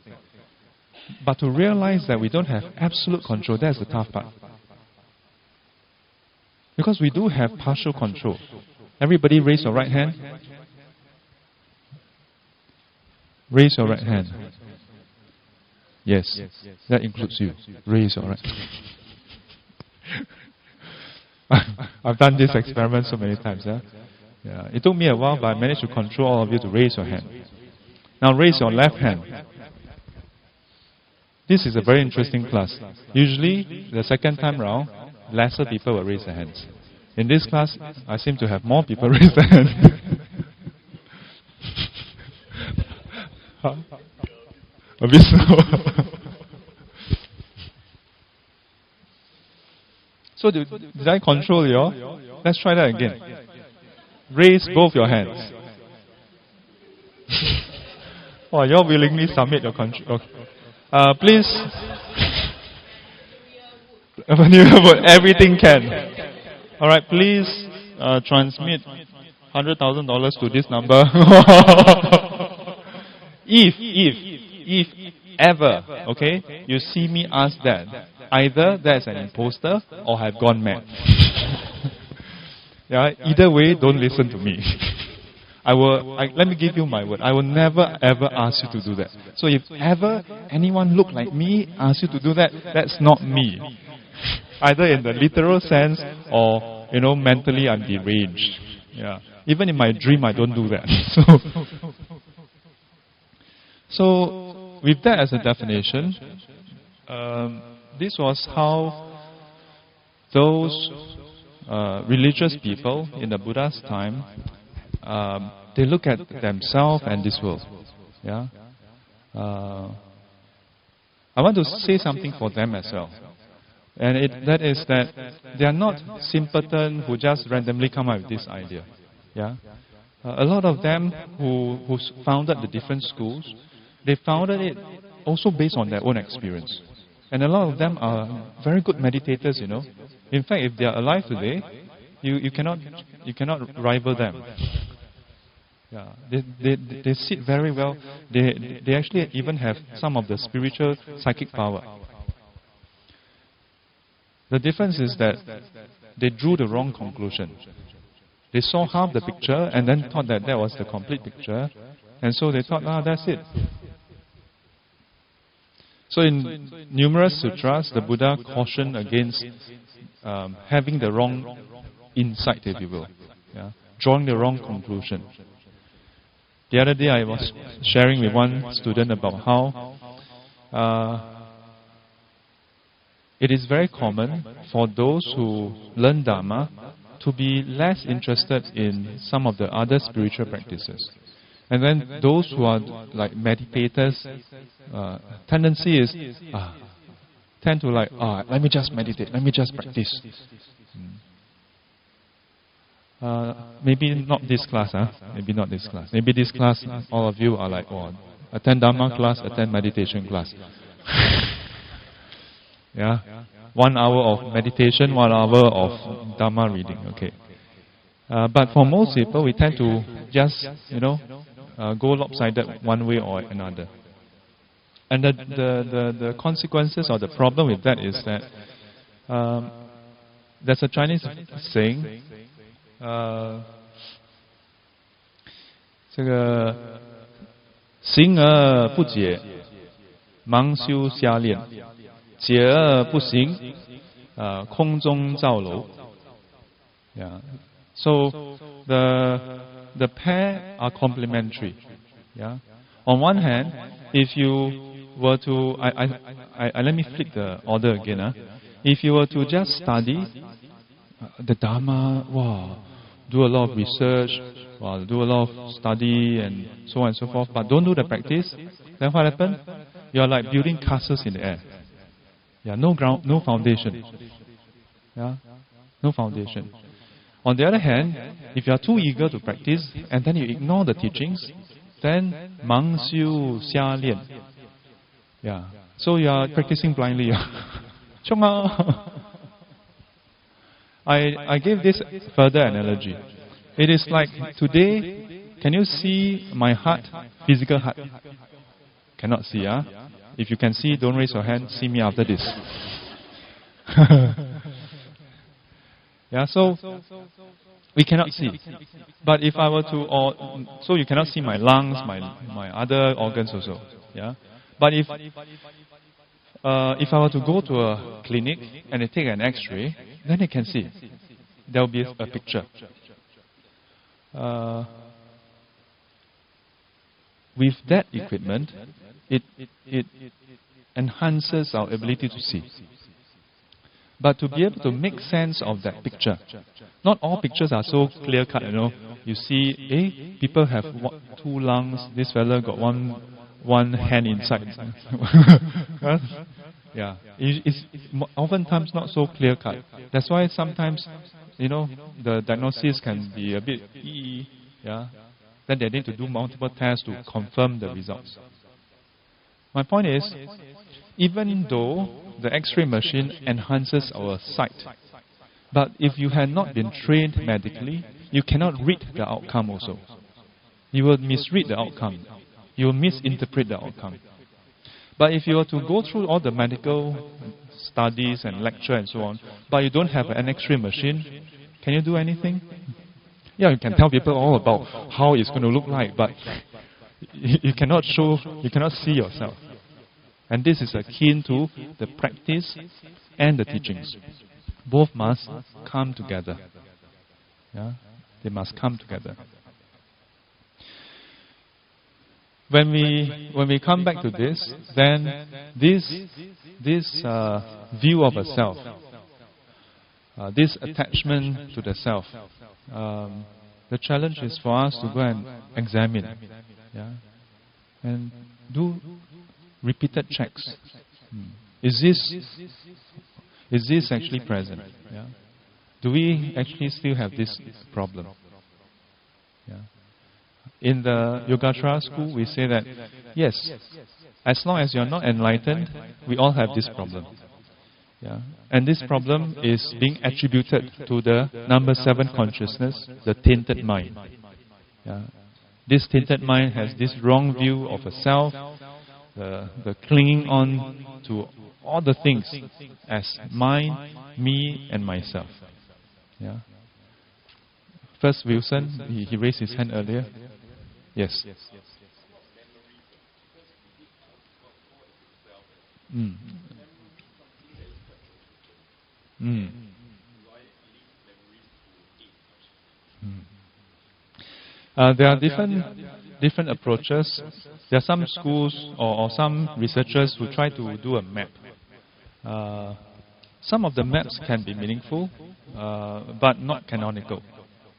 [SPEAKER 1] But to realize that we don't have absolute control, that's the tough part. Because we do have partial control. Everybody raise your right hand. Raise your right hand. Yes, that includes you. Raise your right. I've done this experiment so many times. Yeah? It took me a while, but I managed to control all of you to raise your hand. Now raise your left hand. This is a very interesting class. Usually, the second time round, lesser people will raise their hands. In this class, I seem to have more people raise their hands. A bit slow. So did I control you all? Let's try that again. Raise both your hands. Oh, you all willingly submit your control. Please. Everything can. Alright, please transmit $100,000 to this number. If ever, okay, you see me ask that, either that's an imposter or have gone mad. Yeah, either way, don't listen to me. Let me give you my word. I will never ever ask you to do that. So if ever anyone look like me, ask you to do that, that's not me. Either in the literal sense or, mentally I'm deranged. Yeah. Even in my dream, I don't do that. So with that as a definition, this was how those religious people in the Buddha's time, they look at themselves and this world. Yeah. I want to say something for them as well. And that is that they are not simpletons who just randomly come up with this idea. Yeah. A lot of them who founded the different schools, they founded it also based on their own experience. And a lot of them are very good meditators, In fact, if they are alive today, you cannot rival them. Yeah, they sit very well. They actually even have some of the spiritual psychic power. The difference is that they drew the wrong conclusion. They saw half the picture and then thought that was the complete picture, and so they thought, that's it. So in numerous sutras, the Buddha cautioned against having the wrong insight, if you will, drawing the wrong conclusion. The other day I was sharing with one student about how it is very common for those who learn Dharma to be less interested in some of the other spiritual practices. And then those who are like meditators, tendency is tend to let me just meditate, let me just practice. Maybe not this class, Maybe not this class. Maybe this class, all of you are like, attend Dharma class, attend meditation class. Yeah, 1 hour of meditation, 1 hour of Dharma reading. Okay, but for most people, we tend to just go lopsided one way or another. And the consequences or the problem with that is that there's a Chinese saying, 这个行而不解，盲修瞎练。解而不行，空中造楼. Yeah. So the pair are complementary. Yeah. On one hand, if you were to, let me flip the order again. If you were to just study the Dharma, do a lot of research, do a lot of study and so on and so forth, but don't do the practice, then what happens? You are like building castles in the air. Yeah, no ground, no foundation. Yeah, no foundation. On the other hand, if you are too eager to practice and then you ignore the teachings, then 盲修瞎练. Yeah, so you are practicing blindly. I gave this further analogy. It is like today, can you see my heart, physical heart? Cannot see, If you can see, don't raise your hand. See me after this. Yeah, so we cannot see. But if I were to, so you cannot see my lungs, my other organs also. Yeah. But if I were to go to a clinic and they take an X-ray, then they can see. There will be a picture. With that equipment, it enhances our ability to see. But to be able to make sense of that picture, not all pictures are so clear-cut, You see, people have 2 lungs, this fellow got one hand inside. Yeah, it's oftentimes not so clear-cut. That's why sometimes, the diagnosis can be a bit then they need to do multiple tests to confirm the results. My point is, even though the X-ray machine enhances our sight, but if you had not been trained medically, you cannot read the outcome also. You will misread the outcome. You will misinterpret the outcome. But if you were to go through all the medical studies and lecture and so on, but you don't have an X-ray machine, can you do anything? Yeah, you can tell people all about how it's going to look like, but you cannot see yourself. And this is akin to the practice and the teachings. Both must come together. Yeah? They must come together. When we come back to this, then this view of a self, this attachment to the self, the challenge is for us to go and examine, yeah, and do repeated checks. Is this actually present? Yeah? Do we actually still have this problem? Yeah. In the Yogacara school, we say that, yes, as long as you're not enlightened, we all have this problem. Yeah. And this problem is being attributed to the number 7 consciousness, the tainted mind. Yeah. This tainted mind has this wrong view of a self, the clinging on to all the things as mine, me, and myself. Yeah. First, Wilson, he raised his hand earlier. Yes. Mm. Mm. There are different approaches. There are some schools or some researchers who try to do a map. Some of the maps can be meaningful, but not canonical,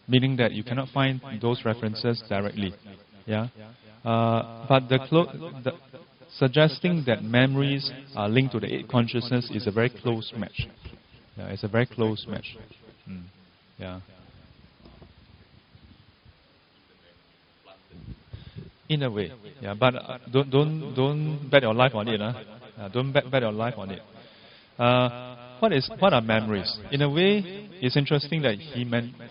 [SPEAKER 1] meaning that you cannot find those references directly. Yeah, but the suggesting that memories are linked to the 8 consciousness is a very close match. Yeah, it's a very close match. Yeah. In a way, yeah, but don't bet your life on it. Don't bet your life on it. What are memories? In a way, it's interesting that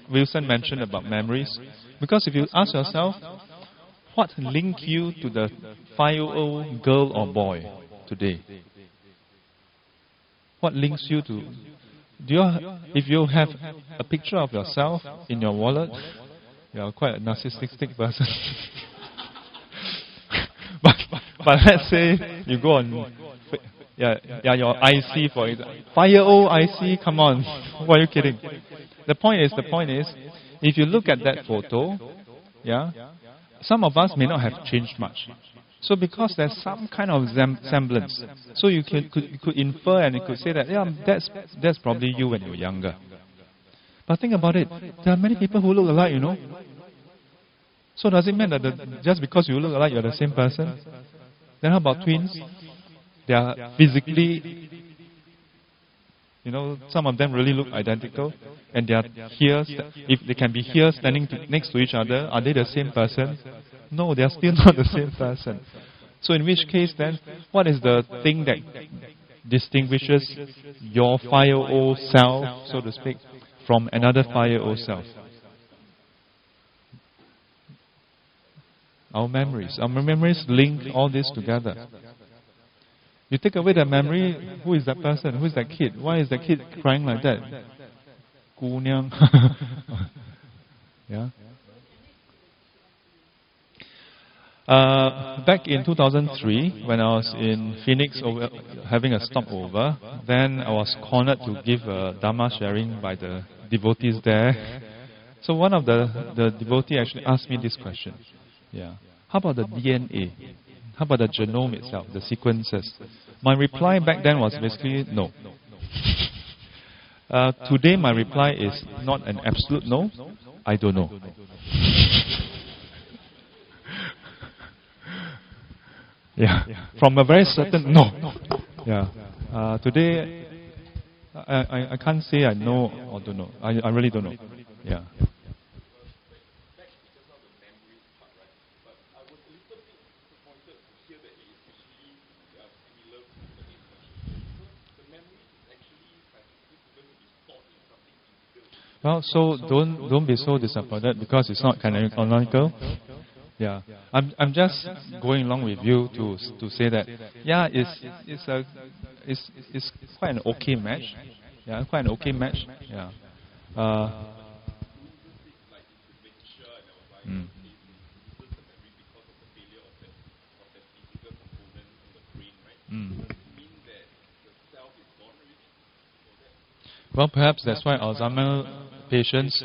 [SPEAKER 1] Wilson mentioned about memories, because if you ask yourself, what linked you to the 5-year-old girl or boy today? What links you to? If you have a picture of yourself in your wallet, you are quite a narcissistic person. but let's say you go on, your IC for example, 5-year-old IC. Come on, what are you kidding? The point is, if you look at that photo, yeah, some of us may not have changed much. So because there's some kind of semblance, so you could infer and you could say that, yeah, that's probably you when you were younger. But think about it, there are many people who look alike, you know. So does it mean that just because you look alike, you're the same person? Then how about twins? They are physically, you know, some of them really look identical, and they are here. If they can be here standing next to each other, are they the same person? No, they are still not the same person. So in which case then, what is the thing that distinguishes your 5-year-old self, so to speak, from another 5-year-old self? Our memories link all this together. You take away the memory, who is that person? Who is that kid? Why is that kid crying like that? Gu Niang. Yeah. Back in 2003, when I was in Phoenix having a stopover, then I was cornered to give a Dharma sharing by the devotees there. So one of the devotees actually asked me this question. Yeah. How about the DNA? How about the genome itself, the sequences? My reply back then was basically no. Today my reply is not an absolute no. I don't know. Yeah. From a very certain no. Yeah. Today I can't say I know or don't know. I really don't know. Yeah. Well, so don't be so disappointed because it's not canonical. Yeah, I'm just going along with you to say that it's quite an okay match. Yeah, quite an okay match. Yeah. Mm. Mm. Well, perhaps that's why Alzheimer patients,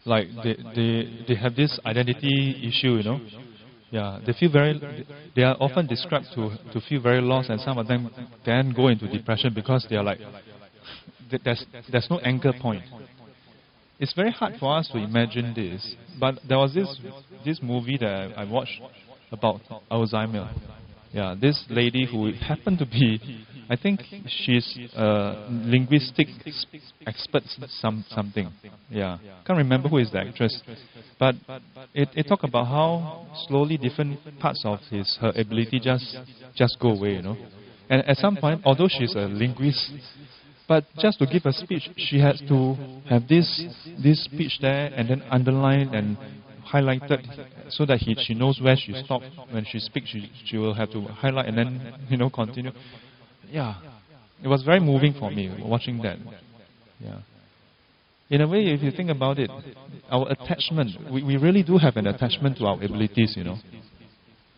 [SPEAKER 1] like they have this identity issue, you know. Yeah, they are often described to feel very lost, and some of them then go into depression because they are like, there's no anchor point. It's very hard for us to imagine this, but there was this movie that I watched about Alzheimer. Yeah, this lady who happened to be, I think she's a linguistic expert, something. Yeah, can't remember who is the actress, but it talked about how slowly different parts of her ability just go away, you know. And at some point, although she's a linguist, but just to give a speech, she has to have this speech there and then underlined and highlighted so that she knows where she stopped. When she speaks, she will have to highlight and then, you know, continue. Yeah, it was very moving for me watching that. Yeah. In a way, if you think about it, our attachment, we really do have an attachment to our abilities, you know.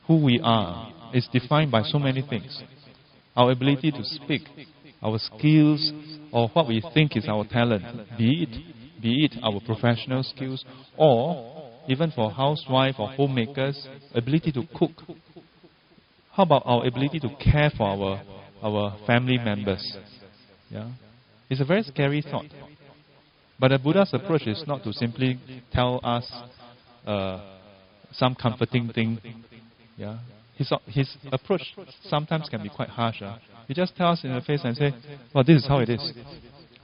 [SPEAKER 1] Who we are is defined by so many things. Our ability to speak, our skills, or what we think is our talent, be it our professional skills, or even for housewives or homemakers, ability to cook. How about our ability to care for our family members? Yeah, it's a very scary thought. But the Buddha's approach is not to simply tell us some comforting thing. Yeah, his approach sometimes can be quite harsh. He just tells us in the face and say, "Well, this is how it is.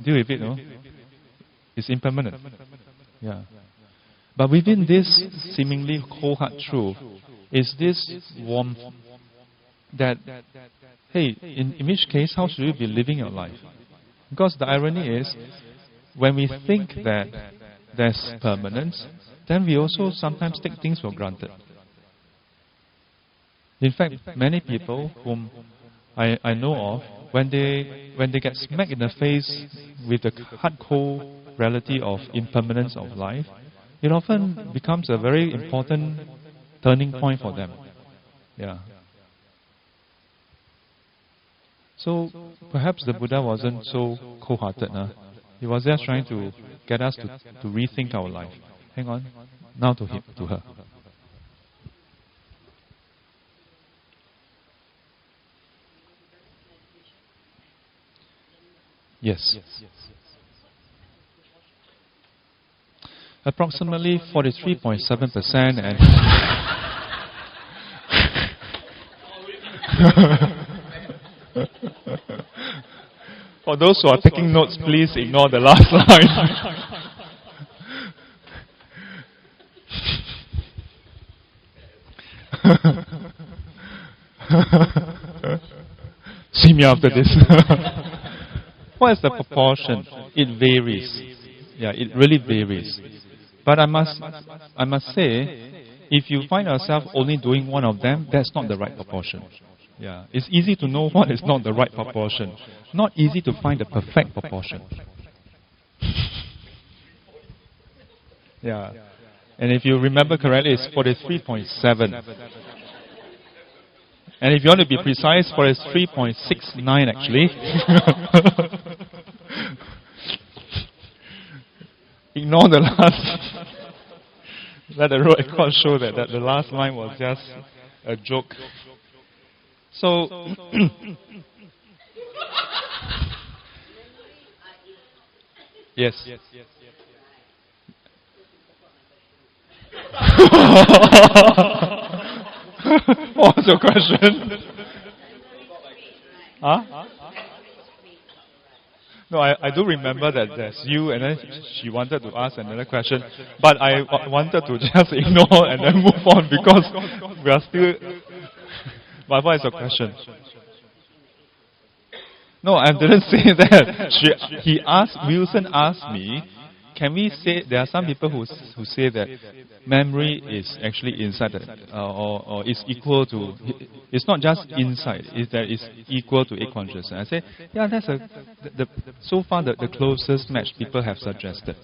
[SPEAKER 1] Deal with it, no? It's impermanent." Yeah. But within this seemingly cold-hard truth is this warmth that, hey, in which case, how should you be living your life? Because the irony is, when we think that there's permanence, then we also sometimes take things for granted. In fact, many people whom I know of, when they get smacked in the face with the hard cold reality of impermanence of life, it often becomes a very important turning point for them. Yeah. So perhaps the Buddha wasn't so cold-hearted. He was just trying to get us to rethink our life. Hang on. Now to her. Yes. Approximately 43.7% and for those who are taking notes, please ignore the last line. See me after this. What is the proportion? It varies. Yeah, it really varies. But I must say, if you find yourself only doing one of them, that's not the right proportion. Yeah, it's easy to know what is not the right proportion. Not easy to find the perfect proportion. Yeah, and if you remember correctly, it's 43.7. And if you want to be precise, 43.69 actually. Ignore the last. Let the road record show that the last line was just a joke. So, yes. What was your question? Huh? No, I do remember that there's you, and then she wanted to ask another question, but I wanted to just ignore and then move on because we are still. But what is your question? No, I didn't say that. Wilson asked me, can we say, there are some people who say that memory is actually inside, or is equal to, it's not just inside, it's that it's equal to a consciousness. I say, yeah, that's so far the closest match people have suggested.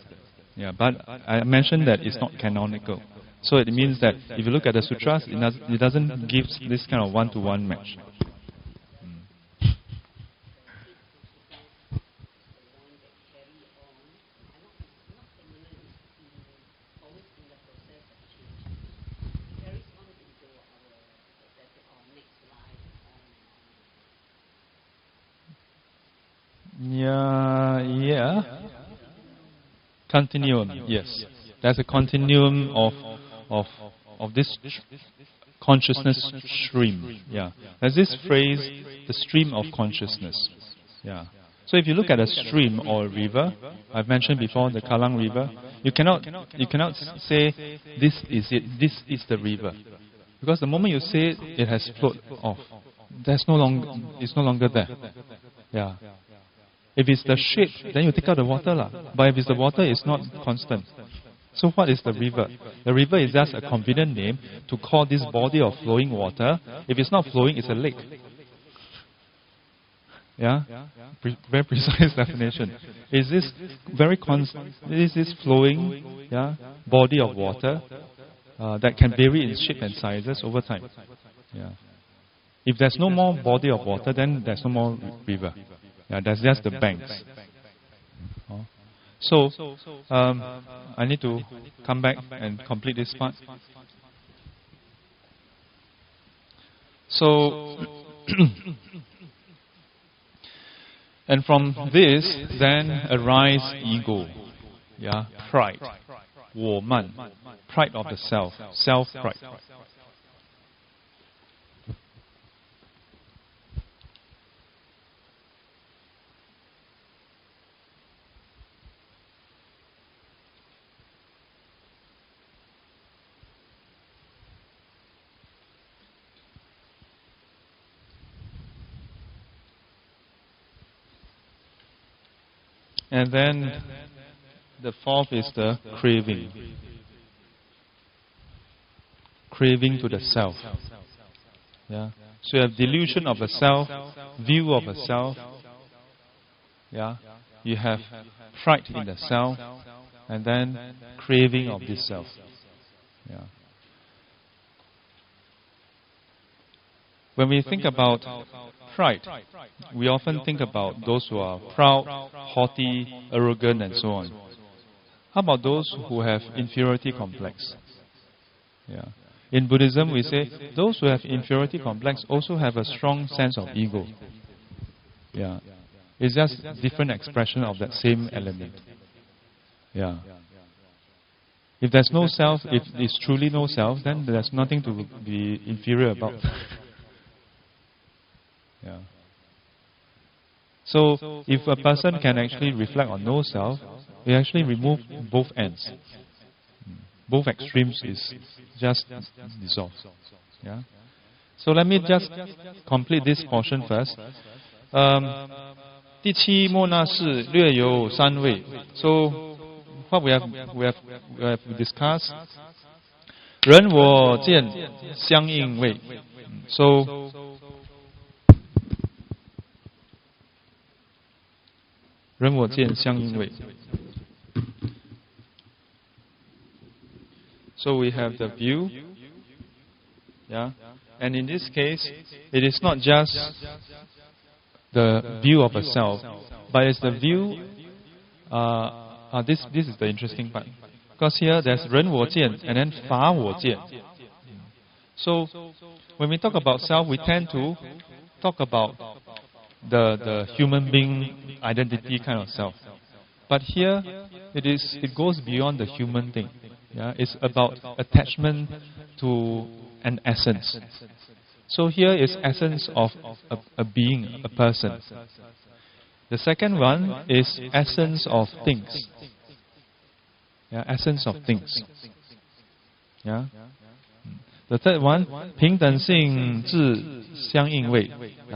[SPEAKER 1] Yeah, but I mentioned that it's not canonical. So it means that if you look at the sutras, it doesn't give this kind of one-to-one match. Yeah. Continuum, yes. There's a continuum of this consciousness stream. Yeah. There's this phrase, the stream of consciousness. Yeah. So if you look at a stream or a river, I've mentioned before the Kallang River, you cannot say this is it, this is the river. Because the moment you say it, it has flowed off. It's no longer there. Yeah. If it's the shape, then you take out the water lah. But if it's the water, it's not constant. So what is the river? The river is just a convenient name to call this body of flowing water. If it's not flowing, it's a lake. Yeah? Very precise definition. Is this very is this flowing body of water that can vary in shape and sizes over time? Yeah. If there's no more body of water, then there's no more river. Yeah, that's just the banks. So, I need to come back and complete this part. So, and from this, then arise ego, pride, 我慢, pride of the self, self-pride. And then the fourth is the craving. Craving to the self. Yeah. So you have delusion of the self, view of the self. Yeah. You have pride in the self, and then craving of this self. Yeah. When we think about pride, we often think about those who are proud, haughty, arrogant, and so on. How about those who have inferiority complex? Yeah. In Buddhism, we say those who have inferiority complex also have a strong sense of ego. Yeah. It's just different expression of that same element. Yeah. If there's no self, if it's truly no self, then there's nothing to be inferior about. Yeah. So, if a person can actually reflect on no self, we actually remove both ends. Both extremes is just dissolved. Yeah. So let me just complete this portion first. 第七末那识略有三位. So what we have discussed, 人我见相应位. So人我见相应位. So we have the view, and in this case, it is not just the view of a self, but it's the view. This is the interesting part, because here there's 人我见 and then 法我见. So when we talk about self, we tend to talk about the human being identity kind of self. But here, it goes beyond the human thing. Yeah? It's about attachment to an essence. So here is essence of a being, a person. The second one is essence of things. Yeah? Essence of things. Yeah? The third one, 平等性智相应位.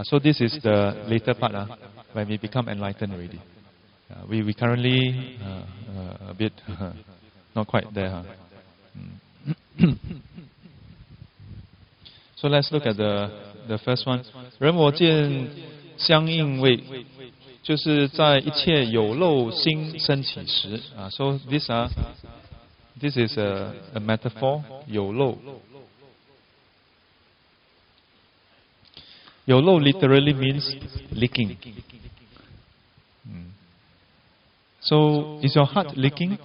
[SPEAKER 1] So this is the later part when we become enlightened already. We currently a bit not quite there. So let's look at the first one. 人我见相应位，就是在一切有漏心生起时. So these are This is a metaphor, 有漏. 有漏 literally means leaking. So, is your heart leaking?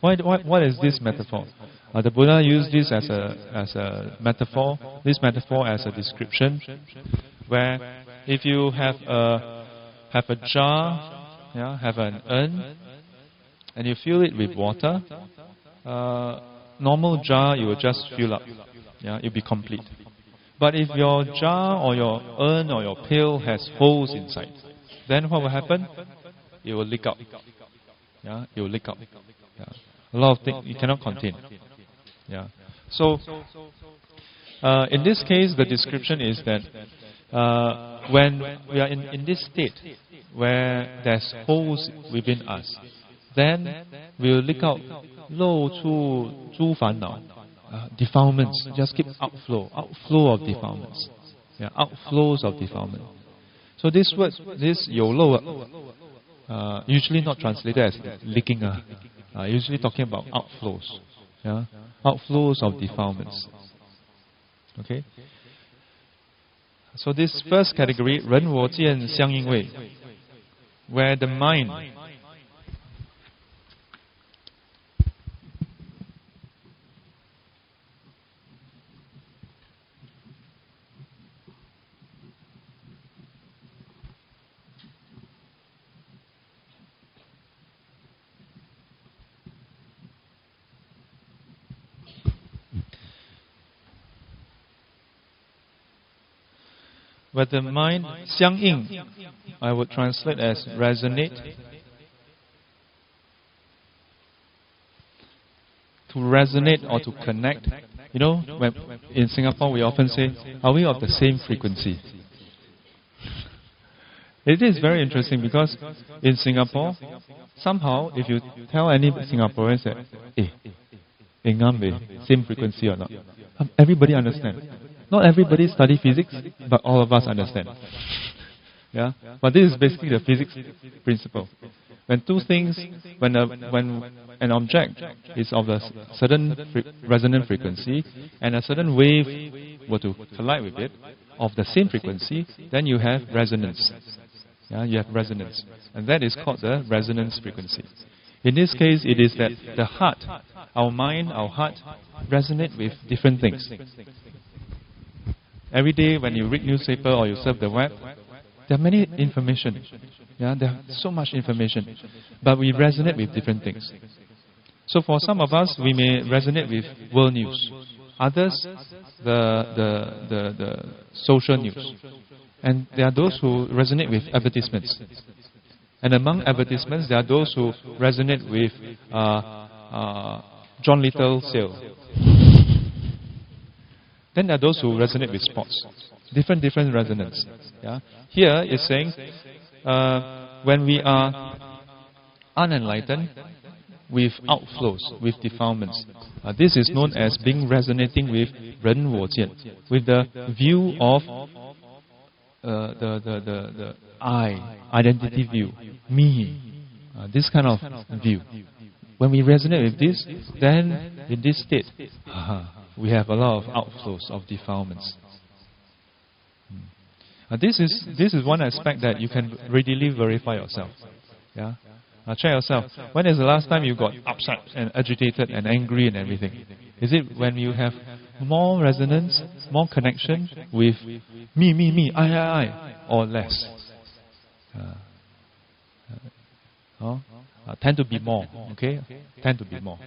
[SPEAKER 1] What is this metaphor? The Buddha used this as a metaphor, this metaphor as a description, where if you have a jar, have an urn, and you fill it with water, normal jar you will just fill up, it will be complete. But if your jar or your urn or your pail has holes inside, then what will happen? It will leak out. It will leak out. A lot of things you cannot contain. So, in this case, the description is that when we are in this state where there's holes within us, then we will leak out 漏出烦恼, defilements. Just keep outflow of defilements. Outflows of defilement. So this word, this 有漏, usually not translated as leaking. Usually talking about outflows. Outflows of defilements. Okay? So this first category, 人我见相应位, where the mind相应, I would translate as resonate. To resonate or to connect. You know, when in Singapore we often say, are we of the same frequency? It is very interesting because in Singapore, somehow if you tell any Singaporeans that, same frequency or not, everybody understands. Not everybody study physics, but all of us understand. But this is basically the physics principle. When two things, when an object is of a certain resonant frequency, and a certain wave were to collide with it, of the same frequency, then you have resonance. You have resonance. And that is called the resonance frequency. In this case, it is that the heart, our mind, our heart, resonate with different things. Every day when you read newspaper or you surf the web, there are many information. There are so much information. But we resonate with different things. So for some of us, we may resonate with world news. Others, the social news. And there are those who resonate with advertisements. And among advertisements, there are those who resonate with John Little sale. Then there are those who resonate with sports. Different resonance. Here it's saying, when we are unenlightened, with outflows, with defilements, this is known as being resonating with 人我见, with the view of the I, identity view, me, this kind of view. When we resonate with this, then in this state, we have a lot of outflows of defilements. This is one aspect that you can readily verify yourself. Check yourself. When is the last time you got upset and agitated and angry and everything? Is it when you have more resonance, more connection with me, I, or less? Tend to be more, okay? Tend to be more.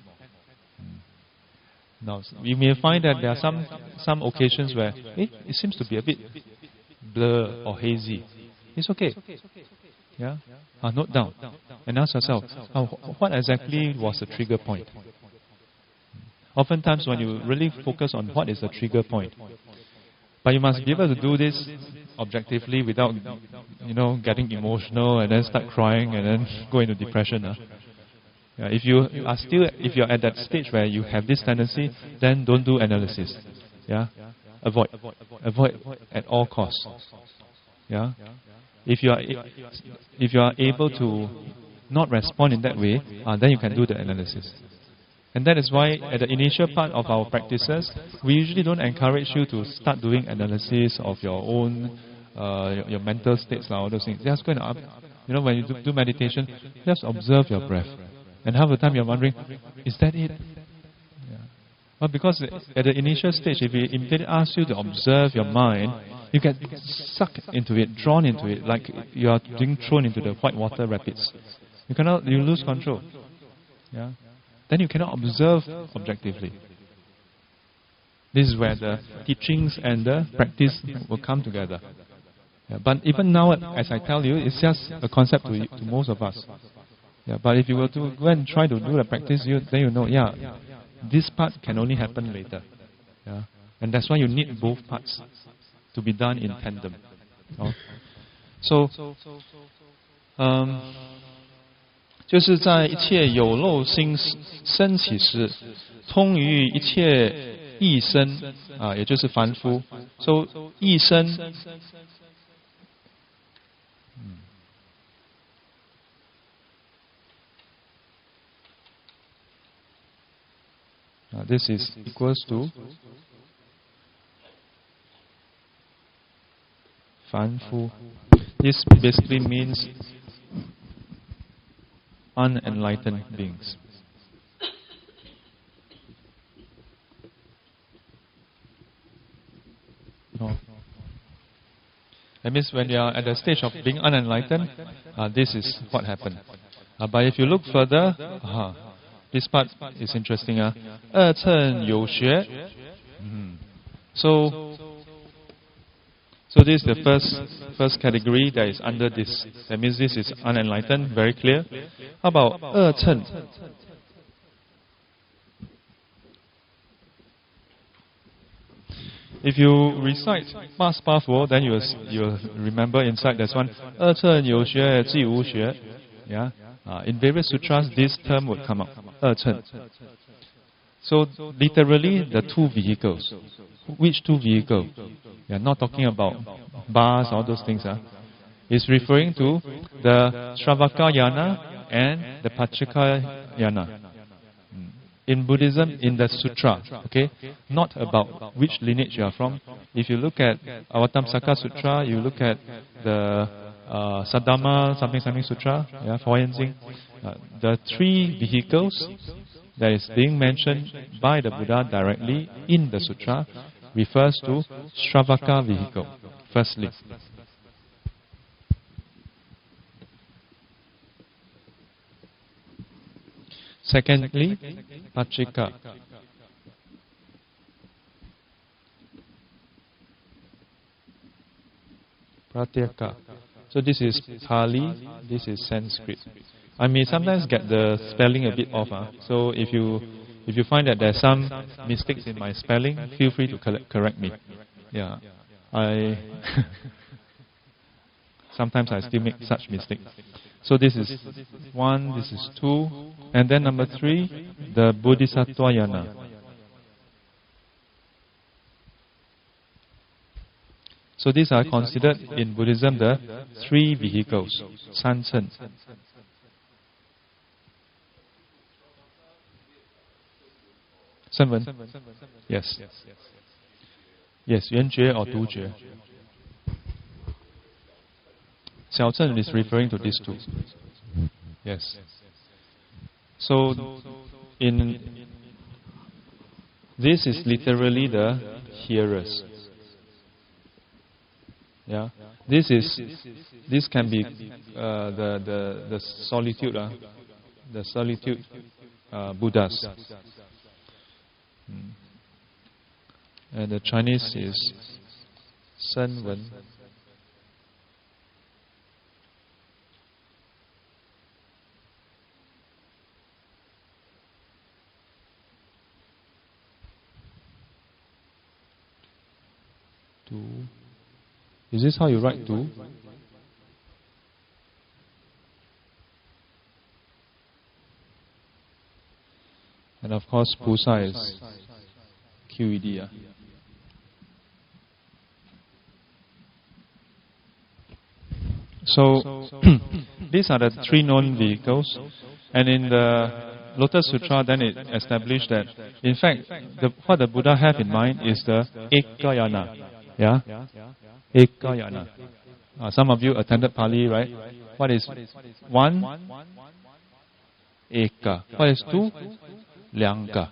[SPEAKER 1] Now, you may find that there are some occasions where it seems to be a bit blur or hazy. It's okay. Note down and ask yourself, what exactly was the trigger point? Oftentimes when you really focus on what is the trigger point, but you must be able to do this objectively without, getting emotional and then start crying and then go into depression. If you're at that stage where you have this tendency, then don't do analysis. Avoid at all costs. If you are able to not respond in that way, then you can do the analysis. And that is why at the initial part of our practices, we usually don't encourage you to start doing analysis of your own, your mental states, all those things. Just go and, when you do meditation, just observe your breath. And half the time you're wondering, is that it? Yeah. But because at the initial stage, if we immediately ask you to observe your mind, you get sucked into it, drawn into it, like you are being thrown into the white water rapids. You lose control. Yeah. Then you cannot observe objectively. This is where the teachings and the practice will come together. Yeah, but even now, as I tell you, it's just a concept to most of us. Yeah, but if you were to go and try to do the practice, then you know, this part can only happen later. Yeah? And that's why you need both parts to be done in tandem. So, 就是在一切有漏心生起时，通于一切异生也就是凡夫。So 异生，this is equals to 凡夫。This basically means unenlightened beings. That means when you are at the stage of being unenlightened, this is what happened. But if you look further, this part is interesting. 二乘有学. So this is the first category that is under this. That means this is unenlightened, very clear. How about 二乘? If you recite past pathway, then you'll remember inside there's one 二乘有学即无学. Yeah. In various sutras, this term would come up. 二乘. So literally, the two vehicles. Which two vehicles? We are not talking about bars, all those things. It's referring to the Shravaka Yana and the Pachika Yana. In Buddhism, in the sutra, okay, not about which lineage you are from. If you look at Avatamsaka Sutra, you look at the Saddhamma something Sutra, Foyenzing, the three vehicles that is being mentioned by the Buddha directly in the sutra refers to Shravaka vehicle, firstly. Secondly, Pachika. Pratyeka. So this is Pali, this is Sanskrit. I may sometimes get the spelling a bit off. So if you find that there's some mistakes in my spelling, feel free to correct me. Yeah, sometimes I still make such mistakes. So this is 1, this is 2, and then number 3, the Bodhisattva Yana. So these are considered in Buddhism the 3 vehicles, Sanchen. Senwen? Yes. Yes, Yuanjue or Dujue. Xiao Zhen is referring to these two. Yes. So, this is literally the hearers. Yeah. This can be the solitude, the solitude Buddhas. And the Chinese is Senwen. Is this how you write Du? And of course, Pusa is QED. So, These are the three known vehicles. And in the Lotus Sutra, then it established that, in fact, what the Buddha have in mind is the Ekayana. Yeah? Ekayana. Some of you attended Pali, right? What is one? Eka. What is two? Liangka.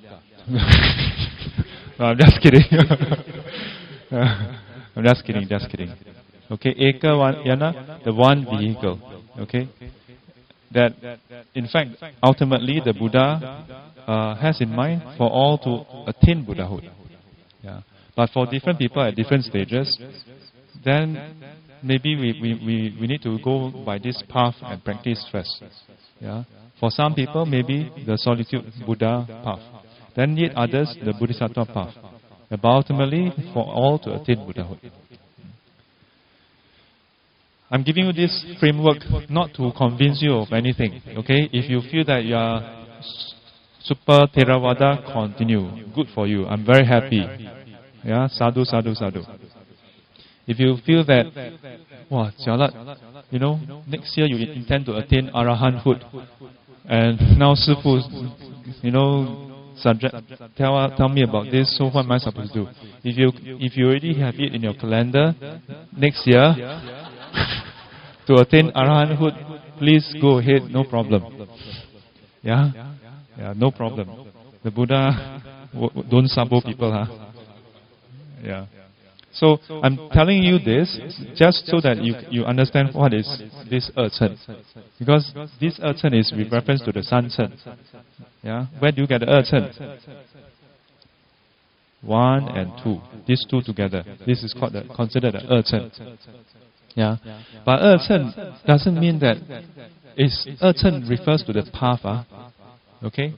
[SPEAKER 1] No, I'm just kidding. I'm just kidding. Okay, Ekayana, the one vehicle. Okay? That, in fact, ultimately the Buddha has in mind for all to attain Buddhahood. Yeah. But for different people at different stages, then maybe we need to go by this path and practice first. Yeah. For some people, maybe the solitude Buddha path. Then yet others, the Bodhisattva path. But ultimately, for all to attain Buddhahood. I'm giving you this framework not to convince you of anything. Okay? If you feel that you are super Theravada, continue. Good for you. I'm very happy. Yeah? Sadhu, sadhu, sadhu. If you feel that, wow, jialat, next year you intend to attain Arahanthood, and now Sifu, tell me about this, so what am I supposed to do? If you already have it in your calendar, next year, to attain Arahanthood, please go ahead, no problem. Yeah? Yeah, no problem. The Buddha don't sabo people, huh? Yeah. So I'm telling you this just so that you understand what is this Chen. Because this Chen is with reference to the San Chen. Yeah? Where do you get the Chen? 1 and 2. These two together. This is considered the Chen. Yeah? But Chen doesn't mean that Chen refers to the path. Okay?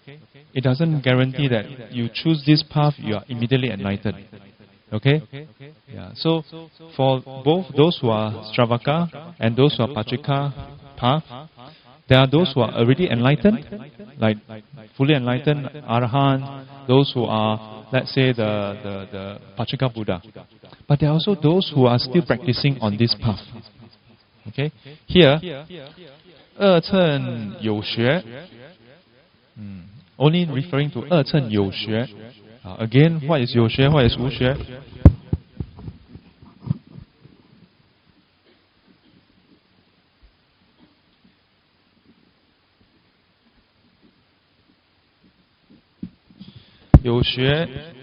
[SPEAKER 1] It doesn't guarantee that you choose this path, you are immediately enlightened. Okay? Yeah. So, for both those who are Stravaka and those who are Pachika path, there are those who are already enlightened, like fully enlightened Arahant, those who are, let's say, the Pachika Buddha. But there are also those who are still practicing on this path. Okay? Here, Chen You Xue, only referring to Chen You Xue. Again, what is You Xue, what is Wu Xue? You Xue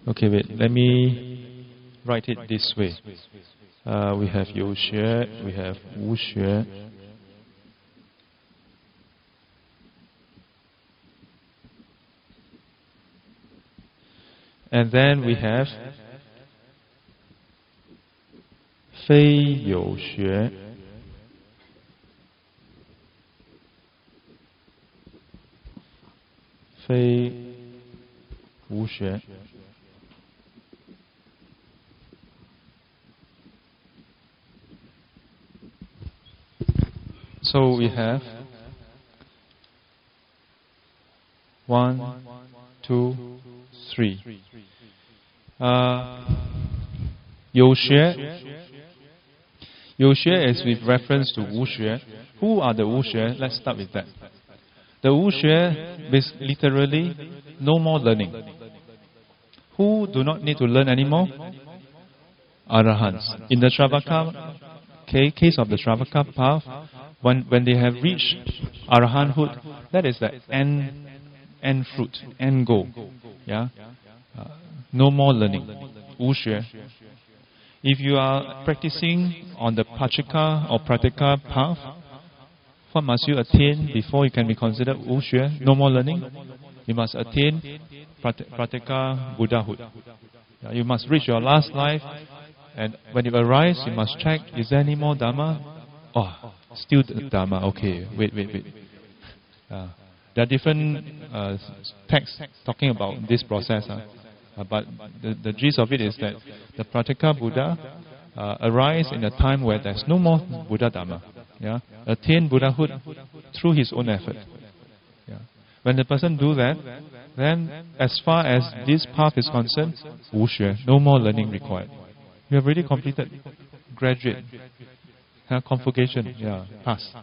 [SPEAKER 1] okay, wait, let me write it this way. We have You Xue, we have Wu Xue. And then we have Fei You Xue. Fei Wu Xue. So we have 1, 2, 3. You Xue. You Xue is with reference to Wu Xue. Who are the Wu Xue? Let's start with that. The Wu Xue is literally no more learning. Who do not need to learn anymore? Arahants. In the Shravaka case of the Shravaka path, when they have reached Arahanthood, that is the end fruit, end goal. Yeah? No more learning. Wu Xue. If you are practicing on the Pachika or Pratika path, what must you attain before you can be considered Wu Xue? No more learning. You must attain Pratika Buddhahood. You must reach your last life, and when you arise, you must check, is there any more Dharma? Oh, still Dharma. Okay, wait. There are different texts talking about this process. But the gist of it is that the Pratika Buddha arise in a time where there's no more Buddha Dharma. Yeah? Attain Buddhahood through his own effort. Yeah? When the person do that, then as far as this path is concerned, 无学, no more learning required. You have already completed, graduate, convocation, pass.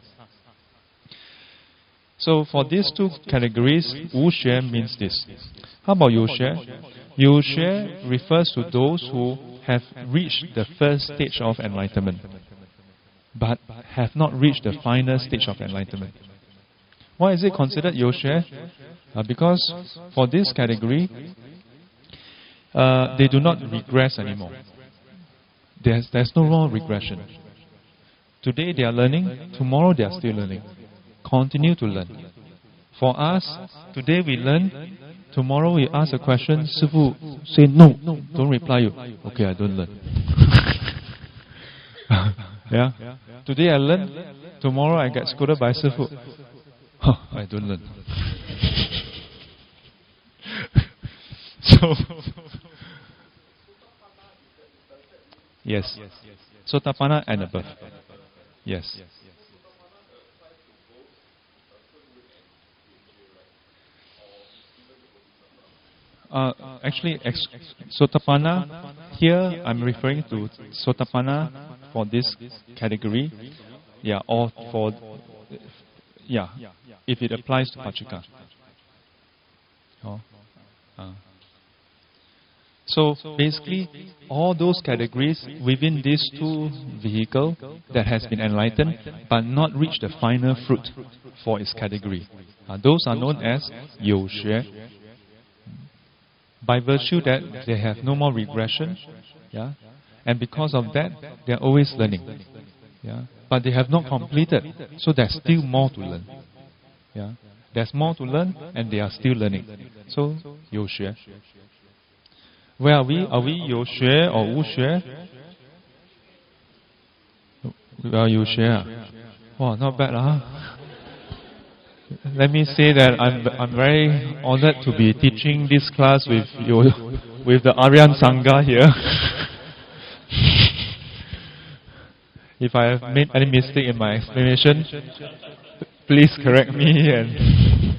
[SPEAKER 1] So for these two categories, 无学 means this. How about 有学? 有学 refers to those who have reached the first stage of enlightenment, but have not reached the final stage of enlightenment. Why is it considered 有学? Because for this category, they do not regress anymore. There's no more regression. Today they are learning, tomorrow they are still learning. Continue to learn. For us, today we learn, tomorrow we ask a question, Sifu say no, don't reply you. Okay, I don't learn. Yeah. Today I learn, tomorrow I get scolded by Sifu. I don't learn. So, yes, Sotapanna and above. Yes. Actually, Sotapanna, here I'm referring to Sotapanna for this category, or for, if it applies to Pachika. So basically, all those categories within these two vehicles that has been enlightened but not reached the final fruit for its category, those are known as 有学. By virtue that they have no more regression, and because of that, they are always learning. But they have not completed, so there's still more to learn. There's more to learn, and they are still learning. So, 有学. Where are we? Are we 有学 or 无学? We are 有学. Wow, not bad, huh? Let me say that I'm very honored to be teaching this class with the Aryan Sangha here. If I have made any mistake in my explanation, please correct me. And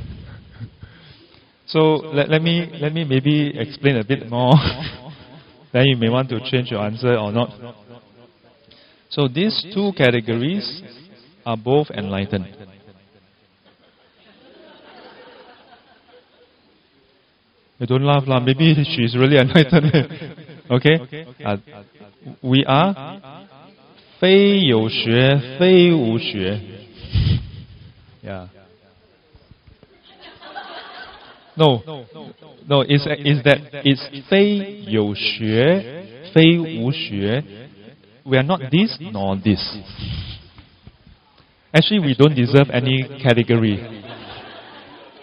[SPEAKER 1] so let me maybe explain a bit more. Then you may want to change your answer or not. So these two categories are both enlightened. Don't laugh lah. Maybe she's really enlightened. Okay? We are 非有学非无学. No, it's that it's 非有学非无学. We are not this nor this. Actually, we don't deserve any category.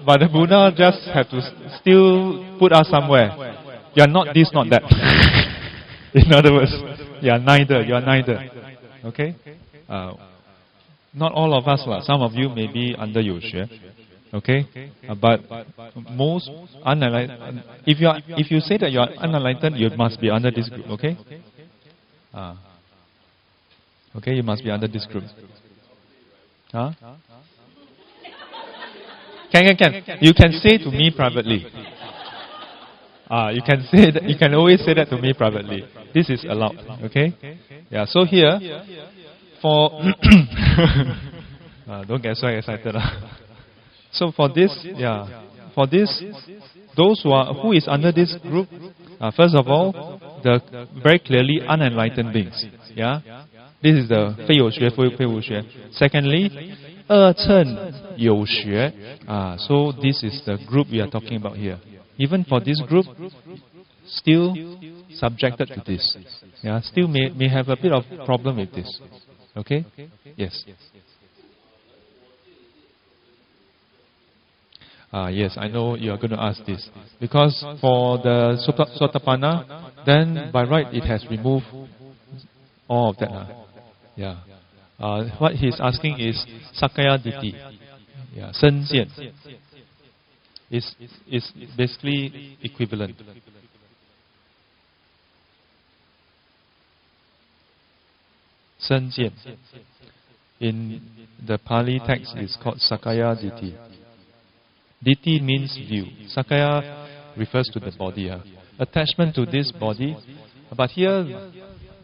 [SPEAKER 1] But the Buddha just have to still put us somewhere. You are not this, not that. In other words, you are neither. Okay? Not all of us, some of you may be under 有学. Okay? But most unenlightened, if you say that you are unenlightened, you must be under this group. Okay? Okay, you must be under this group. Huh? Can. You can say to me privately. You can say that. You can always say that to me privately. This is allowed. Okay? So here, for don't get so excited. So for this, those who is under this group, first of all, the very clearly unenlightened beings. This is the 非有学非无学. Secondly, 二乘有学. So this is the group we are talking about here. Even for this group, still subjected to this. Still may have a bit of problem with this. Okay? Yes. Yes, I know you are going to ask this. Because for the Sotapanna, then by right it has removed all of that. What he's asking is Sakaya Ditti. Shen Jian. Is basically equivalent. Shen Jian. In the Pali text is called Sakaya Ditti. Ditthi means view. Sakaya refers to the body. Attachment to this body. But here,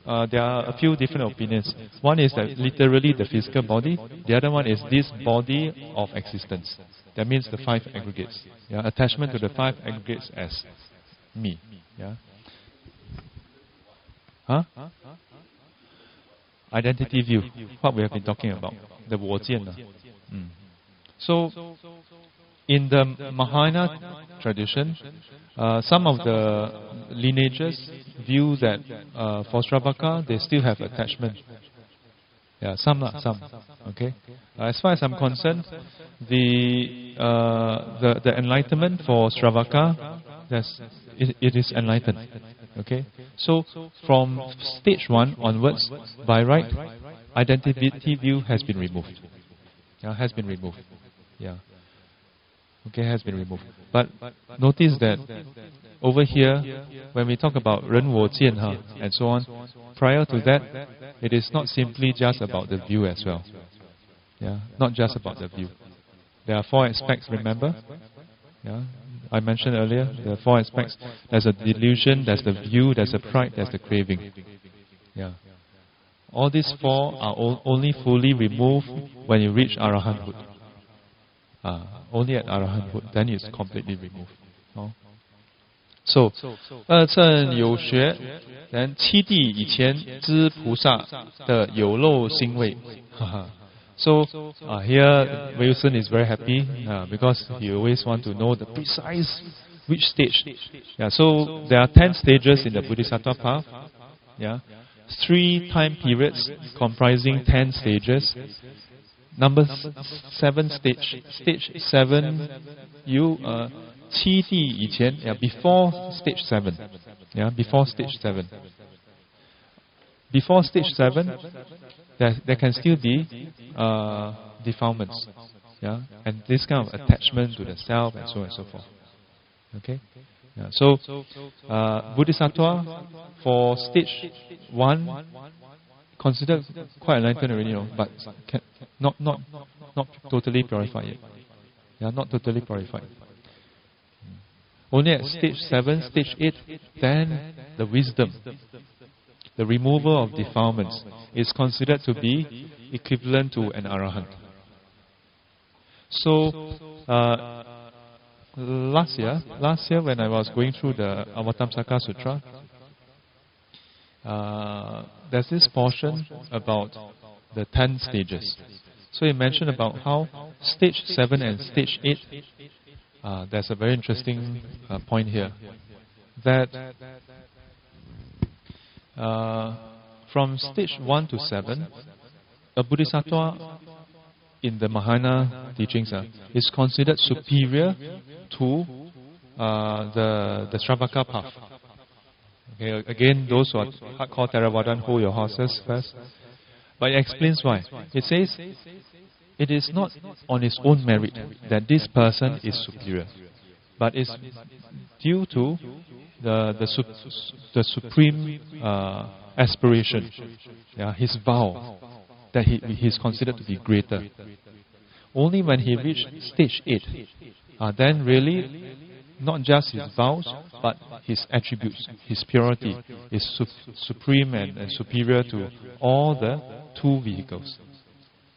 [SPEAKER 1] there are a few different opinions. One is that literally the physical body. The other one is this body of existence. That means the five aggregates. Yeah? Attachment to the five aggregates as me. Yeah? Huh? Identity view. What we have been talking about. The 我见. So, in the Mahayana tradition, some of the lineages view that for Sravaka, they still have attachment. Yeah, some. Okay. As far as I'm concerned, the enlightenment for Sravaka, it is enlightened. Okay. So from stage 1 onwards, by right, identity view has been removed. Yeah, has been removed. Yeah. Okay, has been removed. But notice that over here, when we talk about 人我见 and so on, prior to that, it is not simply just about the view as well. Yeah, not just about the view. There are 4 aspects, remember? Yeah, I mentioned earlier, there are 4 aspects. There's a delusion, there's the view, there's the pride, there's the craving. Yeah. All these 4 are only fully removed when you reach arahanthood. Only at arahanthood, then it's completely removed. So, 二乘有学, then 七地以前知菩萨的有漏腥味. So, here Wilson is very happy because he always wants to know the precise which stage. Yeah, so there are 10 stages in the Bodhisattva path. Yeah, 3 time periods comprising 10 stages. Number 7 stage. Stage 7, you 七地以前, before stage 7. Yeah, before stage 7. Before stage 7, there can still be defilements. Yeah, and this kind of attachment to the self and so on and so forth. Okay? Yeah, so, Bodhisattva for stage 1, considered quite enlightened already, but not totally purified yet. Yeah, not totally purified. Only at stage 7, stage 8, then the wisdom, the removal of defilements, is considered to be equivalent to an arahant. So, last year when I was going through the Avatamsaka Sutra, there's this portion about the 10 stages. So he mentioned about how stage 7 and stage 8, there's a very interesting point here. That from stage 1 to 7, a Bodhisattva in the Mahayana teachings is considered superior to the Sravaka path. Okay, again, those who are hardcore Theravadan, hold your horses first. But it explains why. It says, it is not on its own merit that this person is superior, but it's due to the supreme aspiration, his vow, that he is considered to be greater. Only when he reached stage 8, then really, not just his vows, but his attributes, his purity is supreme and superior to all the 2 vehicles.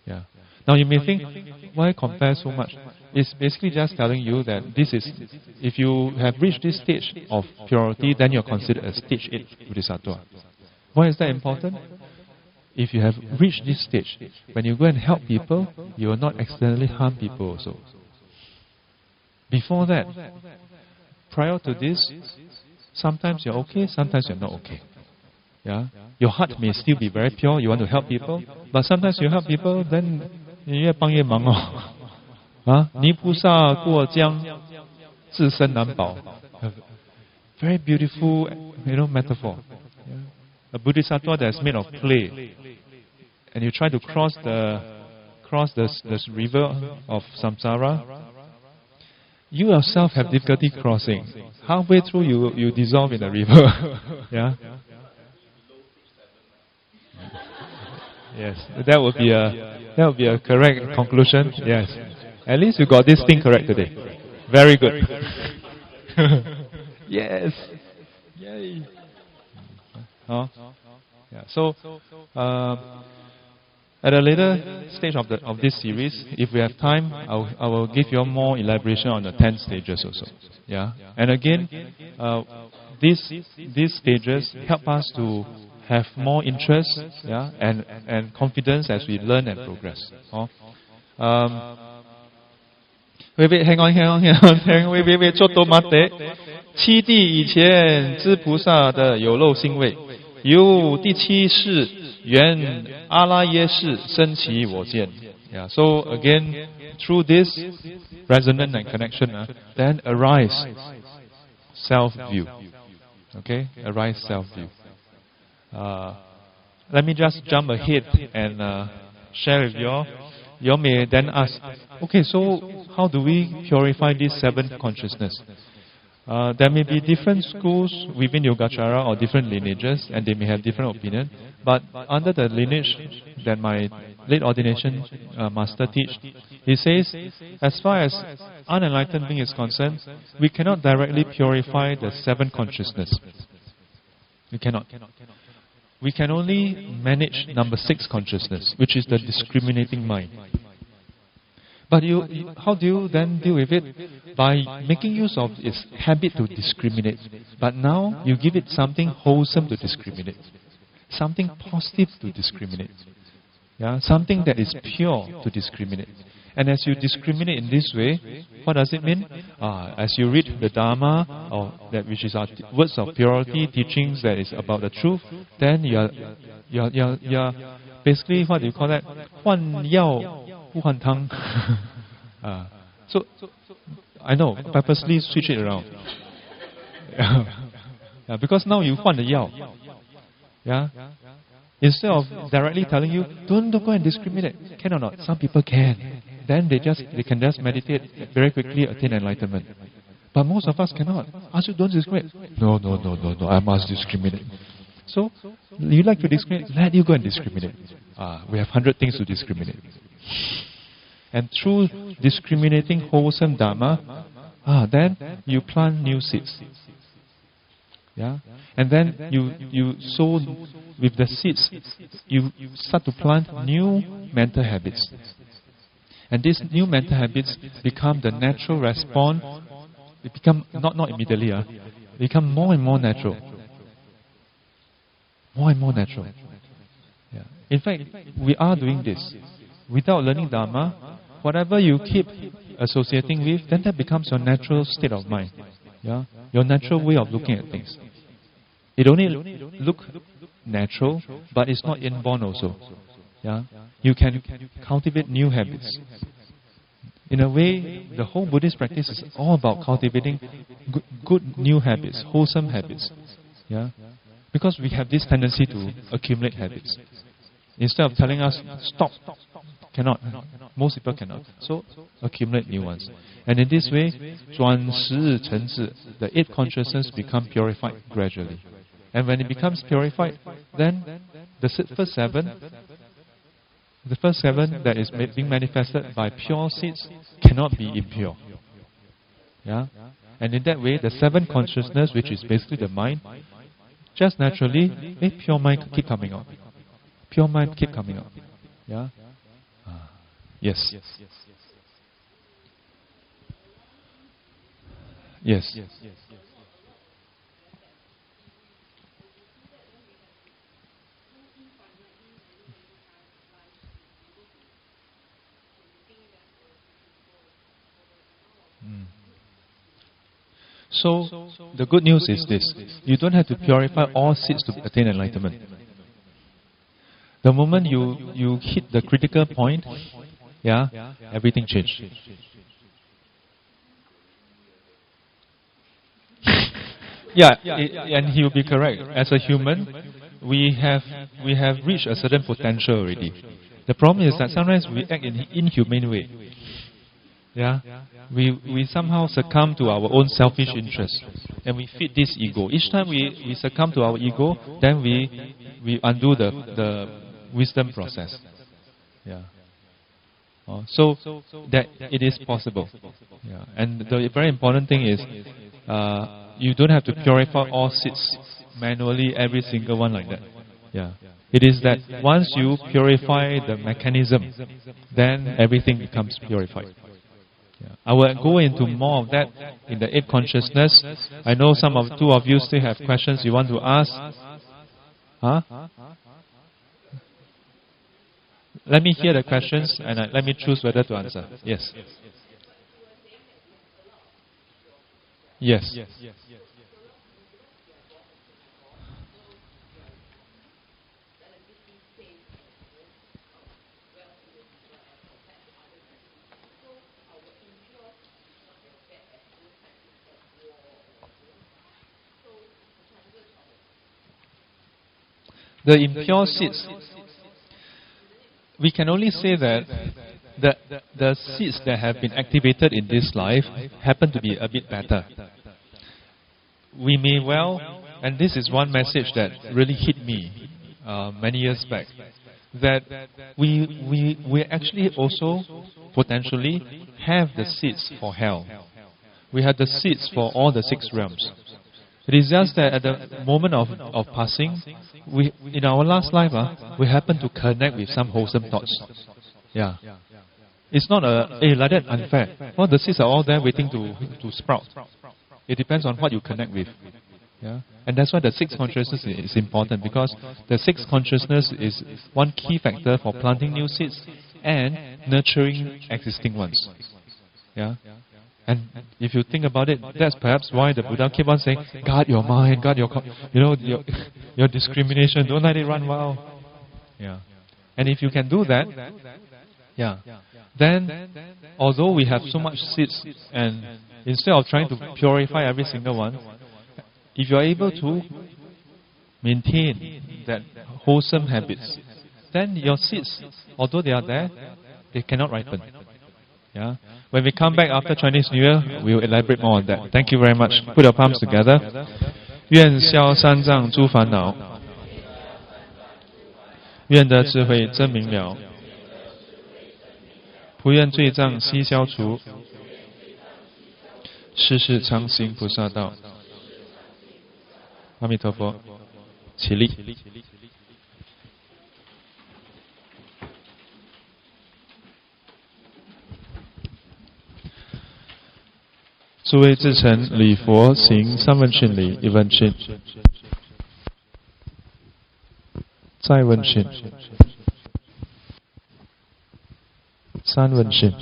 [SPEAKER 1] Yeah. Now you may think, why compare so much? It's basically just telling you that this is, if you have reached this stage of purity, then you're considered a stage 8 Bodhisattva. Why is that important? If you have reached this stage, when you go and help people, you will not accidentally harm people also. Before that, prior to this, sometimes you're okay, sometimes you're not okay. Yeah? Your heart may still be very pure, you want to help people, but sometimes you help people, then 你越帮越忙哦。泥菩萨过江，自身难保。Very beautiful, metaphor. Yeah? A bodhisattva that's made of clay, and you try to cross the river of samsara. You yourself have difficulty crossing. Halfway through, you dissolve in the river. Yeah. Yes, that would be a correct conclusion. Yes, at least you got this thing correct today. Very good. Yes. Yay. Huh? Yeah. So, at a later stage of this series, if we have time, I will give you more elaboration on the 10 stages also. Yeah. And again, these stages help us to have more interest, yeah, and confidence as we learn and progress. Wait, hang on, wait, 做多马得。七地以前知菩萨的有漏腥味，由第七世缘阿拉耶识生起我见。Yeah, so again, through this resonance and connection, then arise self-view. Okay, arise self-view. Let me just jump ahead and share with you all. You may then ask, okay, so how do we purify these 7 consciousness? There may be different schools within Yogacara or different lineages, and they may have different opinion. But under the lineage that my late ordination master teach, he says, as far as unenlightened being is concerned, we cannot directly purify the 7 consciousness. We cannot. We can only manage number 6 consciousness, which is the discriminating mind. But how do you then deal with it? By making use of its habit to discriminate. But now you give it something wholesome to discriminate, something positive to discriminate, yeah, something that is pure to discriminate. And as you discriminate in this way, what does it mean? As you read the Dharma, or that which is our words of purity, teachings that is about the truth, then you're basically, what do you call that? 换药不换汤. So I know, purposely switch it around. Yeah, because now you 换the药. Yeah. Instead of directly telling you, don't go and discriminate. Can or not? Some people can. Then they can just meditate very quickly, attain enlightenment. But most of us cannot. Ask you, don't discriminate. No, I must discriminate. So, you like to discriminate, let you go and discriminate. We have 100 things to discriminate. And through discriminating wholesome Dharma, then you plant new seeds. Yeah? And then you sow with the seeds, you start to plant new mental habits. And these new mental habits become the natural response. They become, not immediately, become more and more natural. More and more natural. Yeah. In fact, we are doing this. Without learning Dharma, whatever you keep associating with, then that becomes your natural state of mind. Yeah? Your natural way of looking at things. It only look natural, but it's not inborn also. Yeah? You can cultivate new habits. In a way, the whole Buddhist practice is all about cultivating good new habits, wholesome habits. Yeah? Because we have this tendency to accumulate habits. Instead of telling us, stop, cannot. Most people cannot. So, accumulate new ones. And in this way, Chuan, Chen, the 8 consciousness become purified gradually. And when it becomes purified, then the first 7 that is being manifested by pure seeds cannot be impure. Yeah? And in that way, the 7 consciousness, which is basically the mind, just naturally, pure mind keep coming out. Pure mind keep coming out. Yeah? Yes. Yes. So, the good news is this. You don't have to purify all seeds to attain enlightenment. The moment you hit the critical point, yeah, everything changed. Yeah, and he will be correct. As a human, we have reached a certain potential already. The problem is that sometimes we act in an inhumane way. Yeah, we somehow succumb to our own selfish interests, and we feed this ego. Each time we succumb to our ego, then we undo the wisdom process. Yeah. So that it is possible. Yeah. And the very important thing is you don't have to purify all seeds manually, every single one like that. Yeah. It is that once you purify the mechanism, then everything becomes purified. Yeah. I will go into more of that in the 8 consciousness. I know two of you still have questions you want to ask. Huh? Let me hear the questions and let me choose whether to answer. Yes. Yes. The impure seeds, we can only say that the seeds that have been activated in this life happen to be a bit better. We may well, and this is one message that really hit me many years back, that we actually also potentially have the seeds for hell. We have the seeds for all the 6 realms. It is just that at the moment of passing, in our last life, we happen to connect with some wholesome thoughts. Yeah. It's not like that unfair. Well, the seeds are all there waiting to sprout. It depends on what you connect with. Yeah. And that's why the 6 consciousness is important, because the 6 consciousness is one key factor for planting new seeds and nurturing existing ones. Yeah. And if you think about it, that's perhaps why the Buddha keep on saying, guard your mind, guard your discrimination, don't let it run wild. Yeah. And if you can do that, yeah, then although we have so much seeds, and instead of trying to purify every single one, if you are able to maintain that wholesome habits, then your seeds, although they are there, they cannot ripen. Yeah. When we come back after Chinese New Year, we will elaborate more on that. Thank you very much. Put your palms together. 愿消三障诸烦恼，愿得智慧真明了，不愿罪障悉消除，世世常行菩萨道。阿弥陀佛，起立。诸位至诚礼佛行3问讯礼，1问讯，再问讯，3问讯。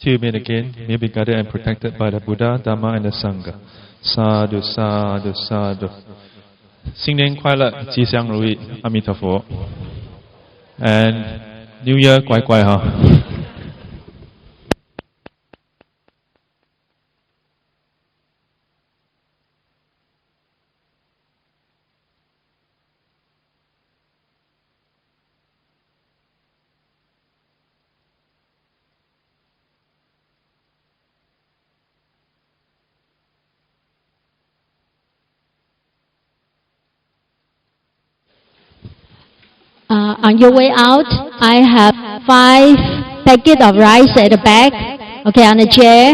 [SPEAKER 1] Till you meet again, may you be guided and protected by the Buddha, Dhamma and the Sangha. Sadhu, sadhu, sadhu. 新年快乐，吉祥如意，阿弥陀佛。And New Year 乖乖哈。
[SPEAKER 2] On your way out, I have 5 packets of rice at the back, okay, on the chair.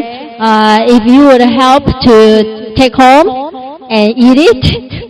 [SPEAKER 2] If you would help to take home and eat it,